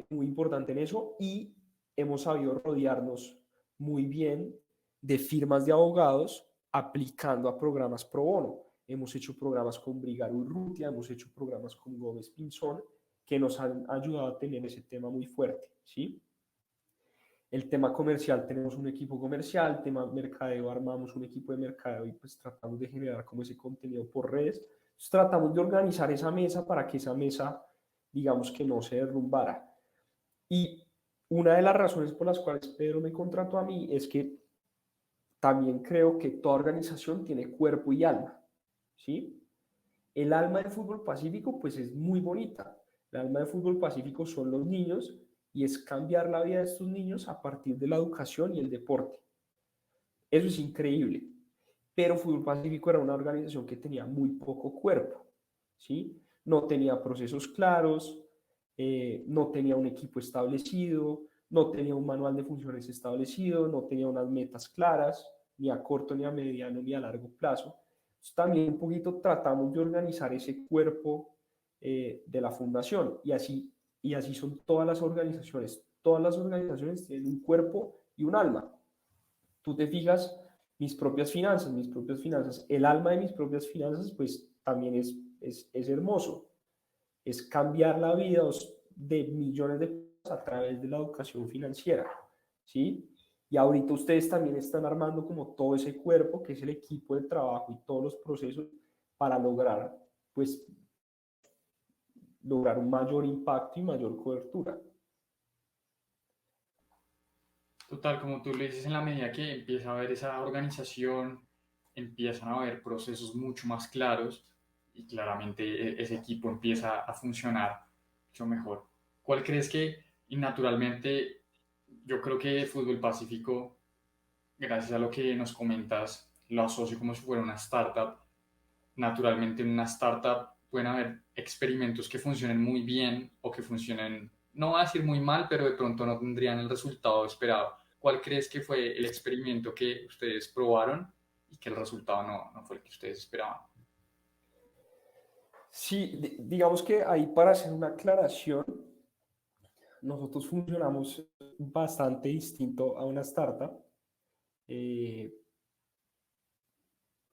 muy importante en eso y hemos sabido rodearnos muy bien de firmas de abogados aplicando a programas pro bono. Hemos hecho programas con Brigar Urrutia, hemos hecho programas con Gómez Pinzón, que nos han ayudado a tener ese tema muy fuerte, ¿sí? El tema comercial, tenemos un equipo comercial, tema mercadeo, armamos un equipo de mercadeo y pues tratamos de generar como ese contenido por redes. Entonces, tratamos de organizar esa mesa para que esa mesa, digamos que no se derrumbara. Y una de las razones por las cuales Pedro me contrató a mí es que también creo que toda organización tiene cuerpo y alma, ¿sí? El alma del fútbol pacífico pues es muy bonita. El alma del fútbol pacífico son los niños y es cambiar la vida de estos niños a partir de la educación y el deporte. Eso es increíble. Pero Fútbol Pacífico era una organización que tenía muy poco cuerpo, ¿sí? No tenía procesos claros, no tenía un equipo establecido, no tenía un manual de funciones establecido, no tenía unas metas claras, ni a corto, ni a mediano, ni a largo plazo. Entonces, también un poquito tratamos de organizar ese cuerpo de la fundación y así son todas las organizaciones. Todas las organizaciones tienen un cuerpo y un alma. Tú te fijas, mis propias finanzas, el alma de mis propias finanzas, pues también es hermoso. Es cambiar la vida de millones de personas a través de la educación financiera, ¿sí? Y ahorita ustedes también están armando como todo ese cuerpo, que es el equipo de trabajo y todos los procesos para lograr, pues, lograr un mayor impacto y mayor cobertura. Total, como tú le dices, en la medida que empieza a haber esa organización, empiezan a haber procesos mucho más claros y claramente ese equipo empieza a funcionar mucho mejor. ¿Cuál crees que, y naturalmente, yo creo que Fútbol Pacífico, gracias a lo que nos comentas, lo asocio como si fuera una startup? Naturalmente, en una startup pueden haber experimentos que funcionen muy bien o que funcionen, no voy a decir muy mal, pero de pronto no tendrían el resultado esperado. ¿Cuál crees que fue el experimento que ustedes probaron y que el resultado no fue el que ustedes esperaban? Sí, digamos que ahí para hacer una aclaración, nosotros funcionamos bastante distinto a una startup. eh,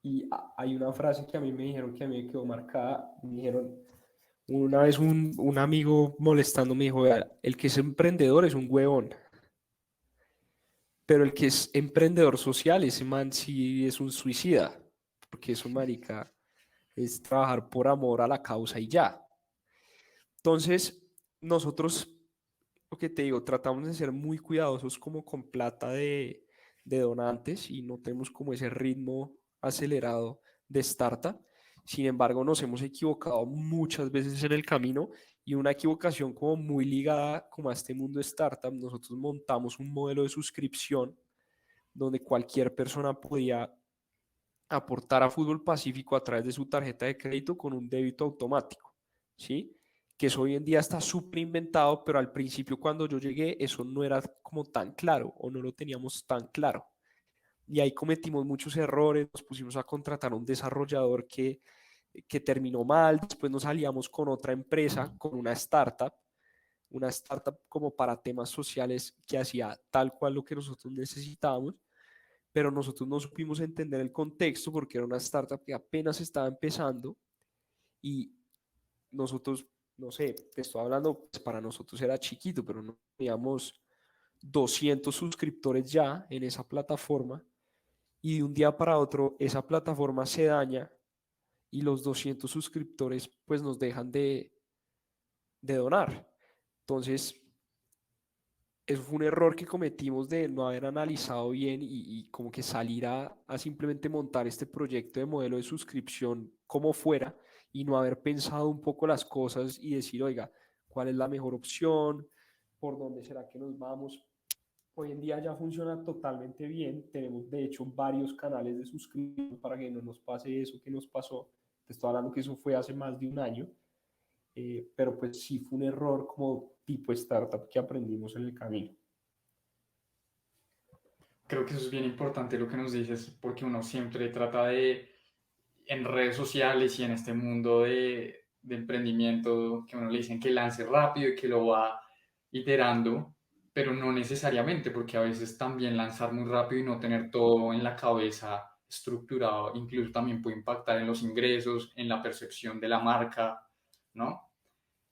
y hay una frase que a mí me dijeron que a mí me quedó marcada. Me dijeron, una vez un amigo molestando me dijo: "Vea, el que es emprendedor es un huevón, pero el que es emprendedor social, ese man sí es un suicida, porque eso, marica, es trabajar por amor a la causa y ya". Entonces, nosotros, lo que te digo, tratamos de ser muy cuidadosos como con plata de donantes y no tenemos como ese ritmo acelerado de startup. Sin embargo, nos hemos equivocado muchas veces en el camino, y una equivocación como muy ligada como a este mundo de startup. Nosotros montamos un modelo de suscripción donde cualquier persona podía aportar a Fútbol Pacífico a través de su tarjeta de crédito con un débito automático, ¿sí? Que eso hoy en día está súper inventado, pero al principio cuando yo llegué eso no era como tan claro, o no lo teníamos tan claro. Y ahí cometimos muchos errores, nos pusimos a contratar a un desarrollador que terminó mal, después nos aliamos con otra empresa, con una startup como para temas sociales que hacía tal cual lo que nosotros necesitábamos, pero nosotros no supimos entender el contexto porque era una startup que apenas estaba empezando. Y nosotros, no sé, te estoy hablando, pues para nosotros era chiquito, pero no teníamos 200 suscriptores ya en esa plataforma, y de un día para otro esa plataforma se daña y los 200 suscriptores pues nos dejan de donar. Entonces, eso fue un error que cometimos de no haber analizado bien, y como que salir a simplemente montar este proyecto de modelo de suscripción como fuera, y no haber pensado un poco las cosas y decir: oiga, ¿cuál es la mejor opción? ¿Por dónde será que nos vamos? Hoy en día ya funciona totalmente bien. Tenemos de hecho varios canales de suscripción para que no nos pase eso que nos pasó. Te estoy hablando que eso fue hace más de un año. Pero pues sí fue un error como tipo startup que aprendimos en el camino. Creo que eso es bien importante lo que nos dices, porque uno siempre trata de, en redes sociales y en este mundo de emprendimiento, que uno le dicen que lance rápido y que lo va iterando, pero no necesariamente, porque a veces también lanzar muy rápido y no tener todo en la cabeza estructurado, incluso también puede impactar en los ingresos, en la percepción de la marca, ¿no?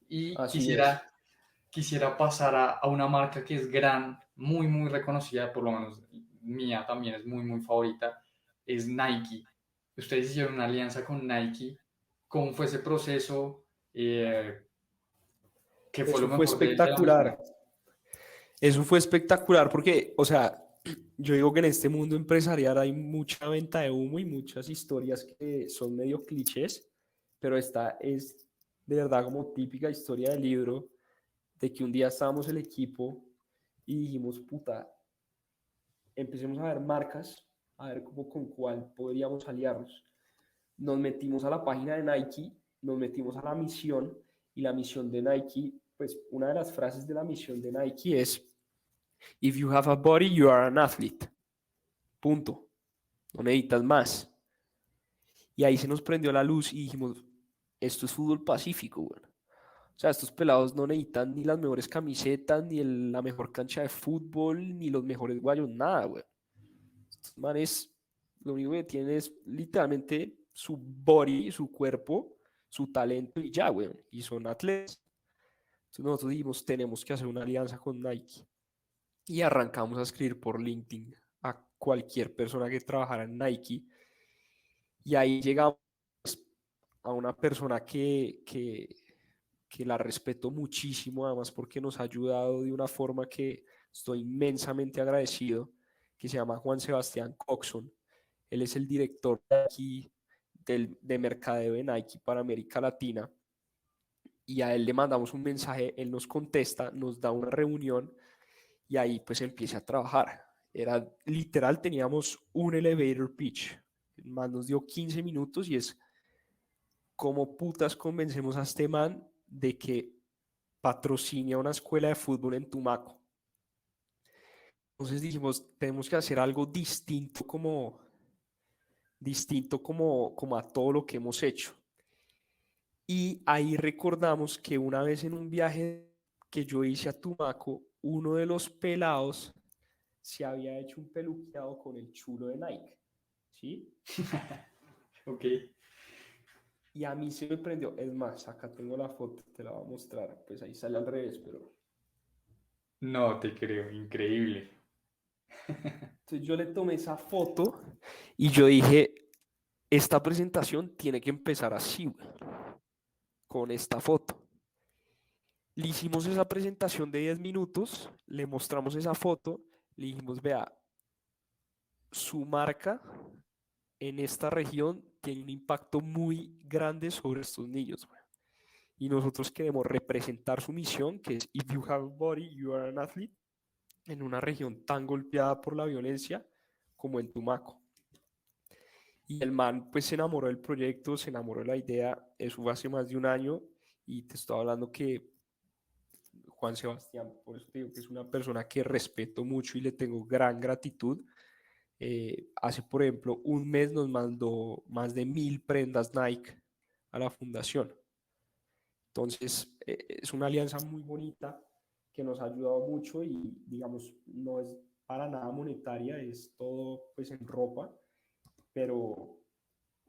Y Así es. quisiera pasar a una marca que es muy, muy reconocida, por lo menos mía también es muy, muy favorita, es Nike. Ustedes hicieron una alianza con Nike. ¿Cómo fue ese proceso? ¿Qué fue lo Eso fue mejor de la misma? espectacular. Eso fue espectacular porque, o sea, yo digo que en este mundo empresarial hay mucha venta de humo y muchas historias que son medio clichés, pero esta es de verdad como típica historia del libro, de que un día estábamos el equipo y dijimos: puta, empecemos a ver marcas, a ver cómo con cuál podríamos aliarnos. Nos metimos a la página de Nike, nos metimos a la misión, y la misión de Nike, pues una de las frases de la misión de Nike es: If you have a body, you are an athlete. Punto. No necesitas más. Y ahí se nos prendió la luz y dijimos: esto es Fútbol Pacífico, güey. O sea, estos pelados no necesitan ni las mejores camisetas, ni la mejor cancha de fútbol, ni los mejores guayos, nada, güey. Estos manes lo único que tienen es literalmente su body, su cuerpo, su talento y ya, güey. Y son atletas. Entonces nosotros dijimos: tenemos que hacer una alianza con Nike. Y arrancamos a escribir por LinkedIn a cualquier persona que trabajara en Nike. Y ahí llegamos a una persona que la respeto muchísimo, además porque nos ha ayudado de una forma que estoy inmensamente agradecido, que se llama Juan Sebastián Coxon. Él es el director de aquí de mercadeo de Nike para América Latina, y a él le mandamos un mensaje, él nos contesta, nos da una reunión, y ahí pues empieza a trabajar. Era literal, teníamos un elevator pitch, más nos dio 15 minutos y es ¿cómo putas convencemos a este man de que patrocine a una escuela de fútbol en Tumaco? Entonces dijimos, tenemos que hacer algo distinto como a todo lo que hemos hecho. Y ahí recordamos que una vez en un viaje que yo hice a Tumaco, uno de los pelados se había hecho un peluqueado con el chulo de Nike, ¿sí? Ok. Y a mí se me prendió. Es más, acá tengo la foto, te la voy a mostrar. Pues ahí sale al revés, pero... No te creo, increíble. Entonces yo le tomé esa foto y yo dije, esta presentación tiene que empezar así, güey, con esta foto. Le hicimos esa presentación de 10 minutos, le mostramos esa foto, le dijimos, vea, su marca en esta región tiene un impacto muy grande sobre estos niños, güey. Y nosotros queremos representar su misión, que es If you have a body, you are an athlete, en una región tan golpeada por la violencia como en Tumaco. Y el man pues se enamoró del proyecto, se enamoró de la idea, eso fue hace más de un año y te estoy hablando que Juan Sebastián, por eso te digo que es una persona que respeto mucho y le tengo gran gratitud. Hace, por ejemplo, un mes nos mandó más de 1000 prendas Nike a la fundación. Entonces, es una alianza muy bonita que nos ha ayudado mucho y, digamos, no es para nada monetaria, es todo pues en ropa, pero,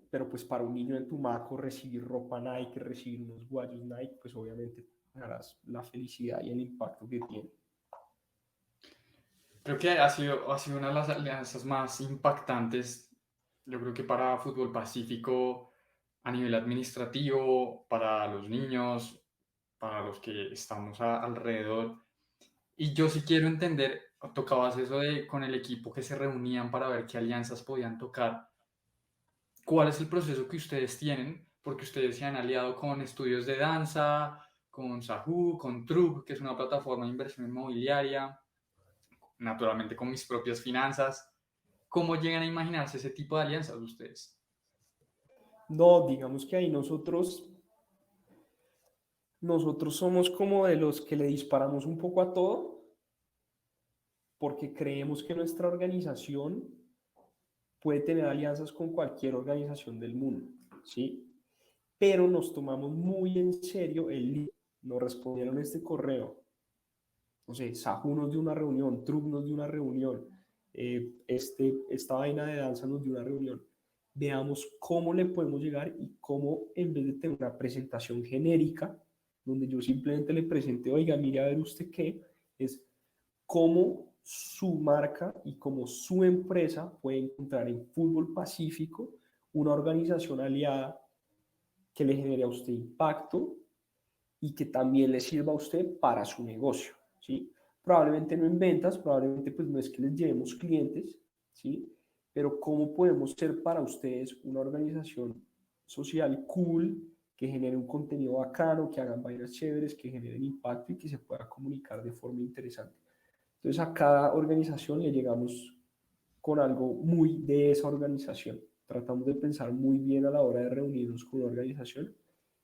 pero pues para un niño en Tumaco recibir ropa Nike, recibir unos guayos Nike, pues obviamente harás la felicidad y el impacto que tiene. Creo que ha sido una de las alianzas más impactantes, yo creo que para Fútbol Pacífico a nivel administrativo, para los niños, para los que estamos alrededor. Y yo sí quiero entender, tocabas eso de con el equipo que se reunían para ver qué alianzas podían tocar. ¿Cuál es el proceso que ustedes tienen? Porque ustedes se han aliado con estudios de danza, con Sahu, con Trug, que es una plataforma de inversión inmobiliaria, naturalmente con mis propias finanzas. ¿Cómo llegan a imaginarse ese tipo de alianzas ustedes? No, digamos que ahí nosotros somos como de los que le disparamos un poco a todo, porque creemos que nuestra organización puede tener alianzas con cualquier organización del mundo, ¿sí? Pero nos tomamos muy en serio nos respondieron este correo, no sé, Sahu nos dio una reunión, Trug nos dio una reunión, esta vaina de danza nos dio una reunión. Veamos cómo le podemos llegar y cómo, en vez de tener una presentación genérica, donde yo simplemente le presente, oiga, mire a ver usted qué, es cómo su marca y cómo su empresa puede encontrar en Fútbol Pacífico una organización aliada que le genere a usted impacto y que también le sirva a usted para su negocio, ¿sí? Probablemente no en ventas, probablemente pues no es que les llevemos clientes, ¿sí? Pero cómo podemos ser para ustedes una organización social cool, que genere un contenido bacano, que hagan vainas chéveres, que generen impacto y que se pueda comunicar de forma interesante. Entonces a cada organización le llegamos con algo muy de esa organización. Tratamos de pensar muy bien a la hora de reunirnos con una organización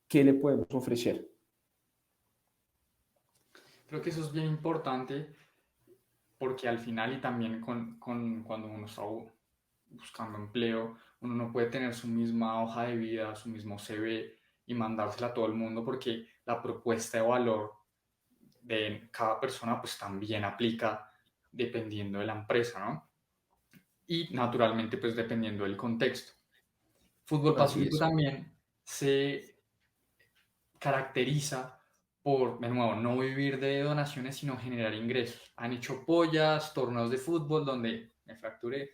qué le podemos ofrecer. Creo que eso es bien importante porque al final y también cuando uno está buscando empleo, uno no puede tener su misma hoja de vida, su mismo CV y mandársela a todo el mundo porque la propuesta de valor de cada persona pues también aplica dependiendo de la empresa, ¿no? Y naturalmente pues dependiendo del contexto. Fútbol Así Pacífico es. también se caracteriza por, de nuevo, no vivir de donaciones, sino generar ingresos. Han hecho pollas, torneos de fútbol donde me fracturé.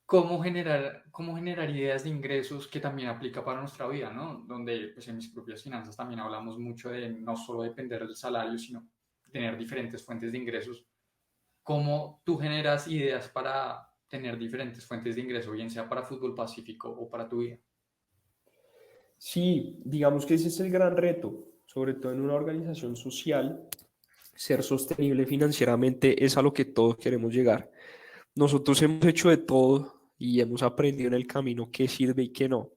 ¿Cómo generar ideas de ingresos que también aplica para nuestra vida, ¿no? Donde pues en mis propias finanzas también hablamos mucho de no solo depender del salario, sino tener diferentes fuentes de ingresos. ¿Cómo tú generas ideas para tener diferentes fuentes de ingreso, bien sea para Fútbol Pacífico o para tu vida? Sí, digamos que ese es el gran reto, sobre todo en una organización social, ser sostenible financieramente es a lo que todos queremos llegar. Nosotros hemos hecho de todo y hemos aprendido en el camino qué sirve y qué no.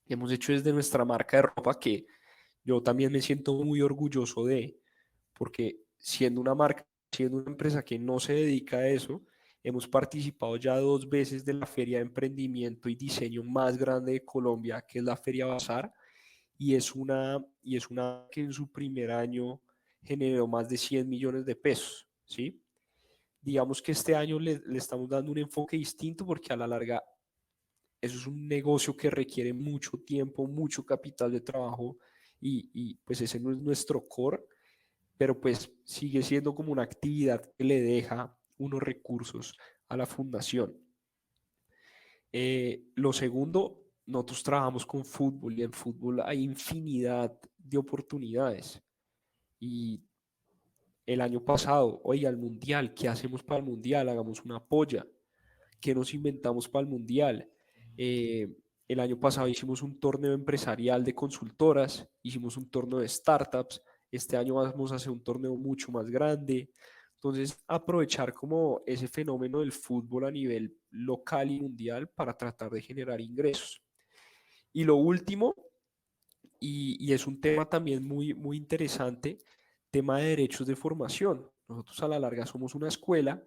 Hemos hecho desde nuestra marca de ropa que yo también me siento muy orgulloso de, porque siendo una marca, siendo una empresa que no se dedica a eso, hemos participado ya 2 veces de la feria de emprendimiento y diseño más grande de Colombia, que es la Feria Bazar, y es una que en su primer año generó más de 100 millones de pesos, ¿sí? Digamos que este año le estamos dando un enfoque distinto porque a la larga eso es un negocio que requiere mucho tiempo, mucho capital de trabajo y pues ese no es nuestro core, pero pues sigue siendo como una actividad que le deja unos recursos a la fundación. Lo segundo, nosotros trabajamos con fútbol y en fútbol hay infinidad de oportunidades. Y el año pasado, oiga, el mundial, ¿qué hacemos para el mundial? Hagamos una polla. ¿Qué nos inventamos para el mundial? Eh, el año pasado hicimos un torneo empresarial de consultoras, hicimos un torneo de startups, este año vamos a hacer un torneo mucho más grande. Entonces, aprovechar como ese fenómeno del fútbol a nivel local y mundial para tratar de generar ingresos. Y lo último, y es un tema también muy, muy interesante, tema de derechos de formación. Nosotros a la larga somos una escuela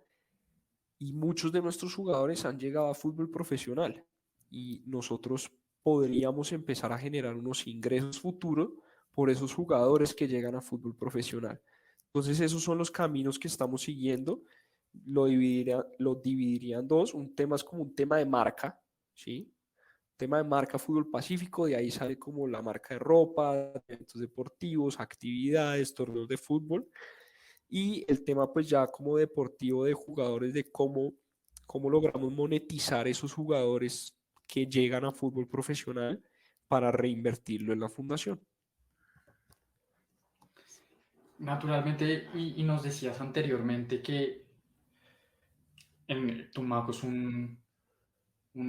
y muchos de nuestros jugadores han llegado a fútbol profesional y nosotros podríamos empezar a generar unos ingresos futuros por esos jugadores que llegan a fútbol profesional. Entonces esos son los caminos que estamos siguiendo. Lo dividiría en dos. Un tema es como un tema de marca, ¿sí? Tema de marca Fútbol Pacífico, de ahí sale como la marca de ropa, eventos deportivos, actividades, torneos de fútbol y el tema pues ya como deportivo de jugadores de cómo logramos monetizar esos jugadores que llegan a fútbol profesional para reinvertirlo en la fundación. Naturalmente, y nos decías anteriormente que en Tumaco es un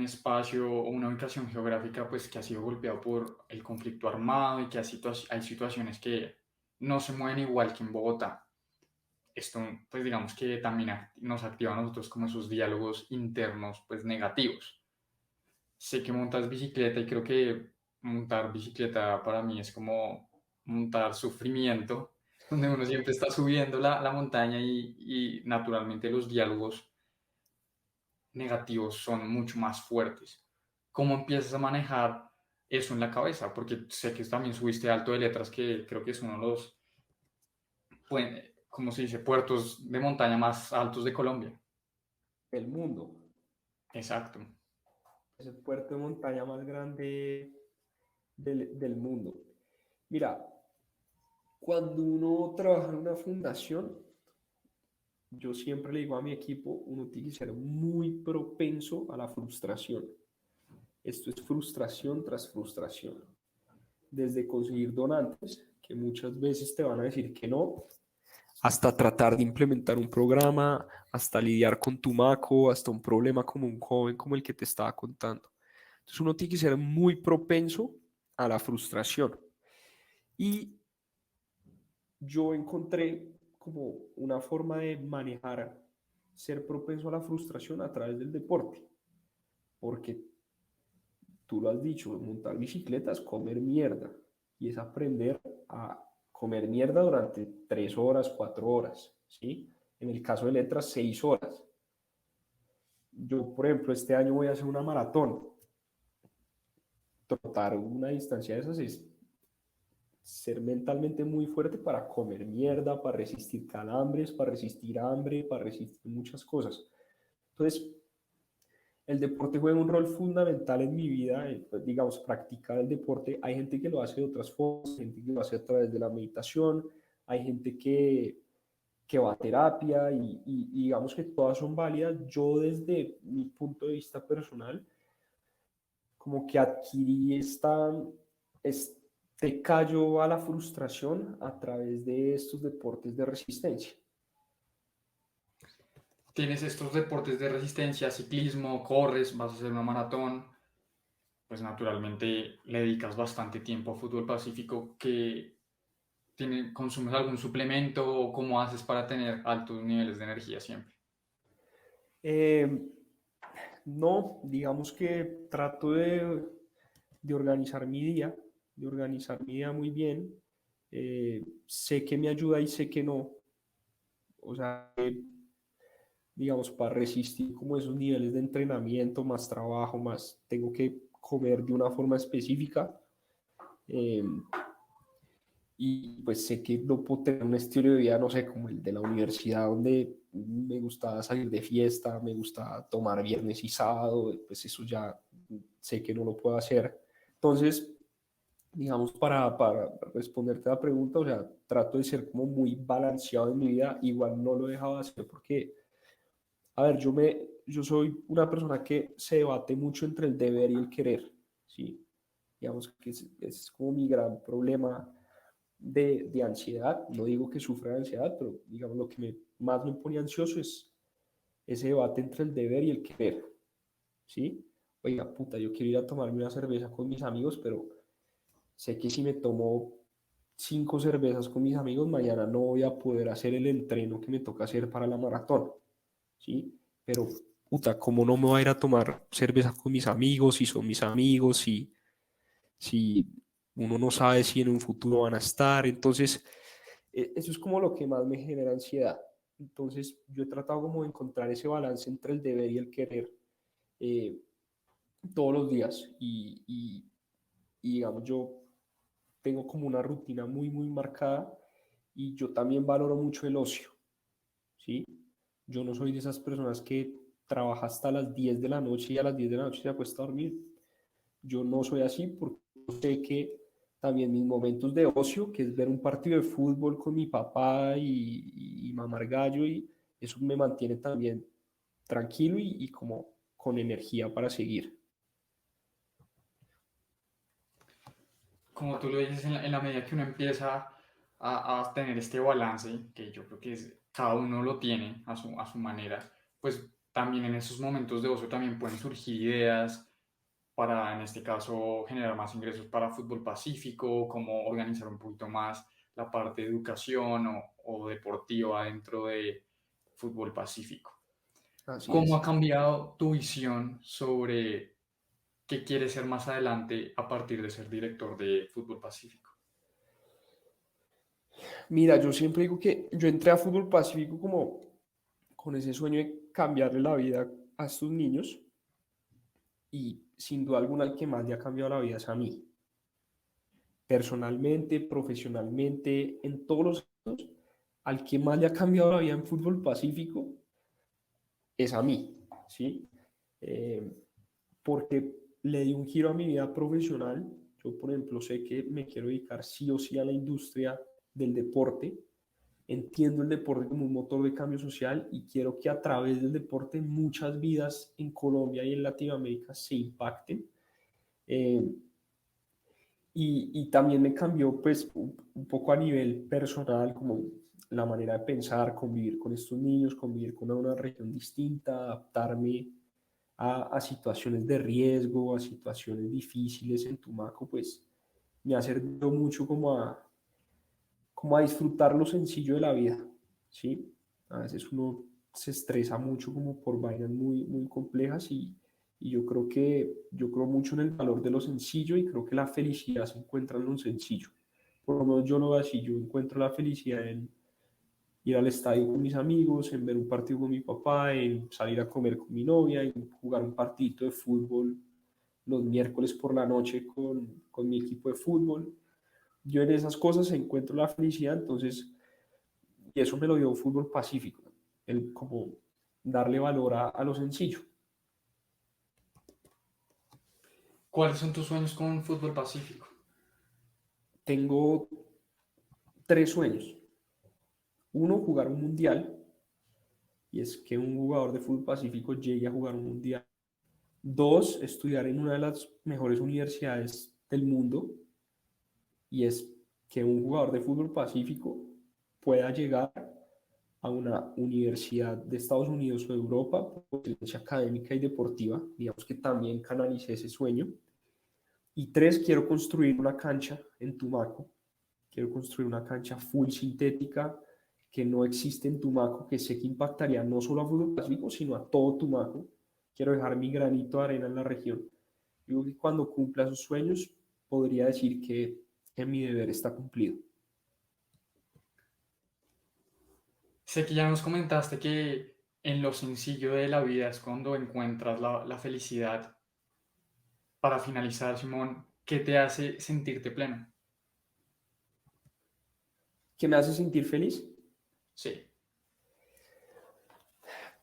espacio o una ubicación geográfica pues que ha sido golpeado por el conflicto armado y que hay situaciones que no se mueven igual que en Bogotá. Esto pues digamos que también nos activa a nosotros como esos diálogos internos pues negativos. Sé que montas bicicleta y creo que montar bicicleta para mí es como montar sufrimiento, donde uno siempre está subiendo la montaña y naturalmente los diálogos negativos son mucho más fuertes. ¿Cómo empiezas a manejar eso en la cabeza? Porque sé que también subiste Alto de Letras, que creo que es uno de los, ¿cómo se dice?, puertos de montaña más altos de Colombia. El mundo Exacto. es el puerto de montaña más grande del mundo. Mira, cuando uno trabaja en una fundación, yo siempre le digo a mi equipo, uno tiene que ser muy propenso a la frustración. Esto es frustración tras frustración. Desde conseguir donantes, que muchas veces te van a decir que no, hasta tratar de implementar un programa, hasta lidiar con tu maco, hasta un problema como un joven como el que te estaba contando. Entonces uno tiene que ser muy propenso a la frustración. Y yo encontré como una forma de manejar, ser propenso a la frustración a través del deporte, porque tú lo has dicho, montar bicicletas, comer mierda, y es aprender a comer mierda durante 3 horas, 4 horas, ¿sí? En el caso de letras, 6 horas. Yo, por ejemplo, este año voy a hacer una maratón. Trotar una distancia de esas es ser mentalmente muy fuerte para comer mierda, para resistir calambres, para resistir hambre, para resistir muchas cosas. Entonces, el deporte juega un rol fundamental en mi vida, pues, digamos, practicar el deporte. Hay gente que lo hace de otras formas, hay gente que lo hace a través de la meditación, hay gente que va a terapia y digamos que todas son válidas. Yo desde mi punto de vista personal, como que adquirí este callo a la frustración a través de estos deportes de resistencia. Tienes estos deportes de resistencia, ciclismo, corres, vas a hacer una maratón, pues naturalmente le dedicas bastante tiempo a fútbol pacífico. ¿Consumes algún suplemento o cómo haces para tener altos niveles de energía siempre? Eh, No, digamos que trato de organizar mi día, de organizar mi día muy bien. Sé que me ayuda y sé que no. O sea, digamos, para resistir como esos niveles de entrenamiento, más trabajo, más tengo que comer de una forma específica. eh, y pues sé que no puedo tener un estilo de vida, no sé, como el de la universidad, donde me gustaba salir de fiesta, me gustaba tomar viernes y sábado, pues eso ya sé que no lo puedo hacer. Entonces, digamos, para responderte a la pregunta, o sea, trato de ser como muy balanceado en mi vida, igual no lo he dejado de hacer porque, a ver, yo soy una persona que se debate mucho entre el deber y el querer, ¿sí? Digamos que es como mi gran problema de ansiedad. No digo que sufra de ansiedad, pero digamos lo que más me pone ansioso es ese debate entre el deber y el querer, ¿sí? Oiga, puta, yo quiero ir a tomarme una cerveza con mis amigos, pero sé que si me tomo 5 cervezas con mis amigos, mañana no voy a poder hacer el entreno que me toca hacer para la maratón, ¿sí? Pero, puta, ¿cómo no me voy a ir a tomar cerveza con mis amigos si son mis amigos, si uno no sabe si en un futuro van a estar? Entonces, eso es como lo que más me genera ansiedad. Entonces, yo he tratado como de encontrar ese balance entre el deber y el querer eh, todos los días. Y digamos, yo tengo como una rutina muy, muy marcada y yo también valoro mucho el ocio, ¿sí? Yo no soy de esas personas que trabaja hasta las 10 de la noche y a las 10 de la noche se acuesta a dormir. Yo no soy así porque sé que también mis momentos de ocio, que es ver un partido de fútbol con mi papá y mamar gallo, y eso me mantiene también tranquilo y como con energía para seguir. Como tú lo dices, en la medida que uno empieza a tener este balance, que yo creo que cada uno lo tiene a su manera, pues también en esos momentos de ocio también pueden surgir ideas para, en este caso, generar más ingresos para Fútbol Pacífico, como organizar un poquito más la parte de educación o deportiva dentro de Fútbol Pacífico. Así ¿Cómo es. ha cambiado tu visión sobre qué quieres ser más adelante a partir de ser director de Fútbol Pacífico? Mira, yo siempre digo que yo entré a Fútbol Pacífico como con ese sueño de cambiarle la vida a estos niños y sin duda alguna el que más le ha cambiado la vida es a mí. Personalmente, profesionalmente, en todos los años, al que más le ha cambiado la vida en Fútbol Pacífico es a mí, ¿sí? Eh, Porque le di un giro a mi vida profesional. Yo, por ejemplo, sé que me quiero dedicar sí o sí a la industria del deporte. Entiendo el deporte como un motor de cambio social y quiero que a través del deporte muchas vidas en Colombia y en Latinoamérica se impacten. Eh, y también me cambió pues un poco a nivel personal, como la manera de pensar, convivir con estos niños, convivir con una región distinta, adaptarme a situaciones de riesgo, a situaciones difíciles en Tumaco, pues me ha servido mucho como a disfrutar lo sencillo de la vida, ¿sí? A veces uno se estresa mucho como por vainas muy, muy complejas y yo creo mucho en el valor de lo sencillo y creo que la felicidad se encuentra en lo sencillo. Por lo menos yo lo veo así, yo encuentro la felicidad en ir al estadio con mis amigos, en ver un partido con mi papá, en salir a comer con mi novia, en jugar un partidito de fútbol los miércoles por la noche con mi equipo de fútbol. Yo en esas cosas encuentro la felicidad, entonces, y eso me lo dio Fútbol Pacífico, el como darle valor a lo sencillo. ¿Cuáles son tus sueños con Fútbol Pacífico? Tengo 3 sueños. Uno, jugar un mundial, y es que un jugador de Fútbol Pacífico llegue a jugar un mundial. Dos, estudiar en una de las mejores universidades del mundo, y es que un jugador de Fútbol Pacífico pueda llegar a una universidad de Estados Unidos o de Europa por excelencia académica y deportiva, digamos que también canalicé ese sueño. Y tres, quiero construir una cancha en Tumaco, quiero construir una cancha full sintética que no existe en Tumaco, que sé que impactaría no solo a Fútbol Pacífico, sino a todo Tumaco, quiero dejar mi granito de arena en la región. Yo creo que cuando cumpla esos sueños, podría decir que mi deber está cumplido. Sé que ya nos comentaste que en lo sencillo de la vida es cuando encuentras la felicidad. Para finalizar, Simón, ¿qué te hace sentirte pleno? ¿Qué me hace sentir feliz? Sí,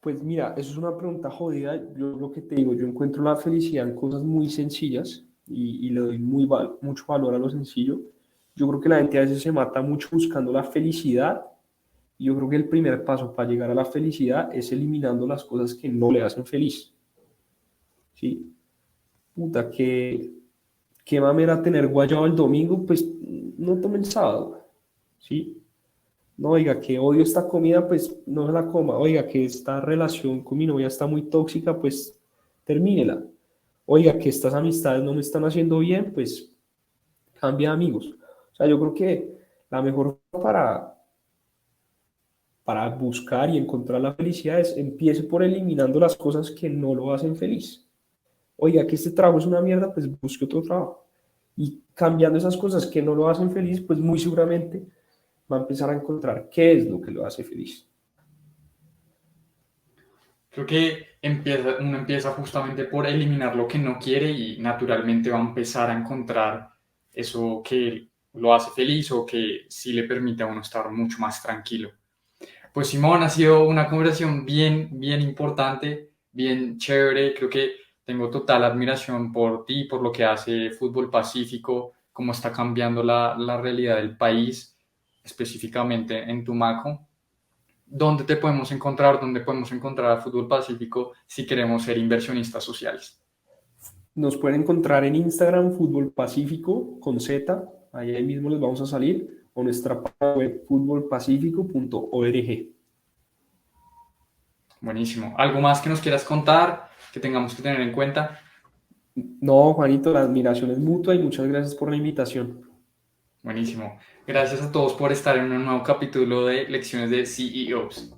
Pues mira, eso es una pregunta jodida. Yo lo que te digo, yo encuentro la felicidad en cosas muy sencillas y le doy mucho valor a lo sencillo. Yo creo que la gente a veces se mata mucho buscando la felicidad y yo creo que el primer paso para llegar a la felicidad es eliminando las cosas que no le hacen feliz. ¿Sí? Puta, que mamera tener guayabo el domingo, pues no tome el sábado. ¿Sí? No, oiga, que odio esta comida, pues no se la coma. Oiga, que esta relación con mi novia está muy tóxica, pues termínela. Oiga, que estas amistades no me están haciendo bien, pues cambia de amigos. O sea, yo creo que la mejor forma para buscar y encontrar la felicidad es empiece por eliminando las cosas que no lo hacen feliz. Oiga, que este trabajo es una mierda, pues busque otro trabajo. Y cambiando esas cosas que no lo hacen feliz, pues muy seguramente va a empezar a encontrar qué es lo que lo hace feliz. creo que uno empieza justamente por eliminar lo que no quiere y naturalmente va a empezar a encontrar eso que lo hace feliz o que sí le permite a uno estar mucho más tranquilo. Pues Simón, ha sido una conversación bien importante, bien chévere. Creo que tengo total admiración por ti, por lo que hace Fútbol Pacífico, cómo está cambiando la realidad del país, específicamente en Tumaco. ¿Dónde te podemos encontrar? ¿Dónde podemos encontrar a Fútbol Pacífico si queremos ser inversionistas sociales? Nos pueden encontrar en Instagram, Fútbol Pacífico, con Z, ahí mismo les vamos a salir, o nuestra página web, futbolpacifico.org. Buenísimo. ¿Algo más que nos quieras contar, que tengamos que tener en cuenta? No, Juanito, la admiración es mutua y muchas gracias por la invitación. Buenísimo. Gracias a todos por estar en un nuevo capítulo de Lecciones de CEOs.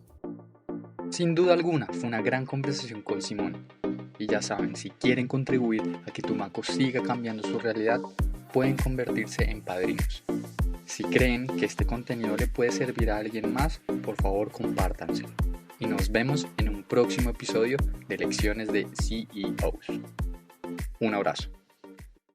Sin duda alguna, fue una gran conversación con Simón. Y ya saben, si quieren contribuir a que Tumaco siga cambiando su realidad, pueden convertirse en padrinos. Si creen que este contenido le puede servir a alguien más, por favor compártanselo. Y nos vemos en un próximo episodio de Lecciones de CEOs. Un abrazo.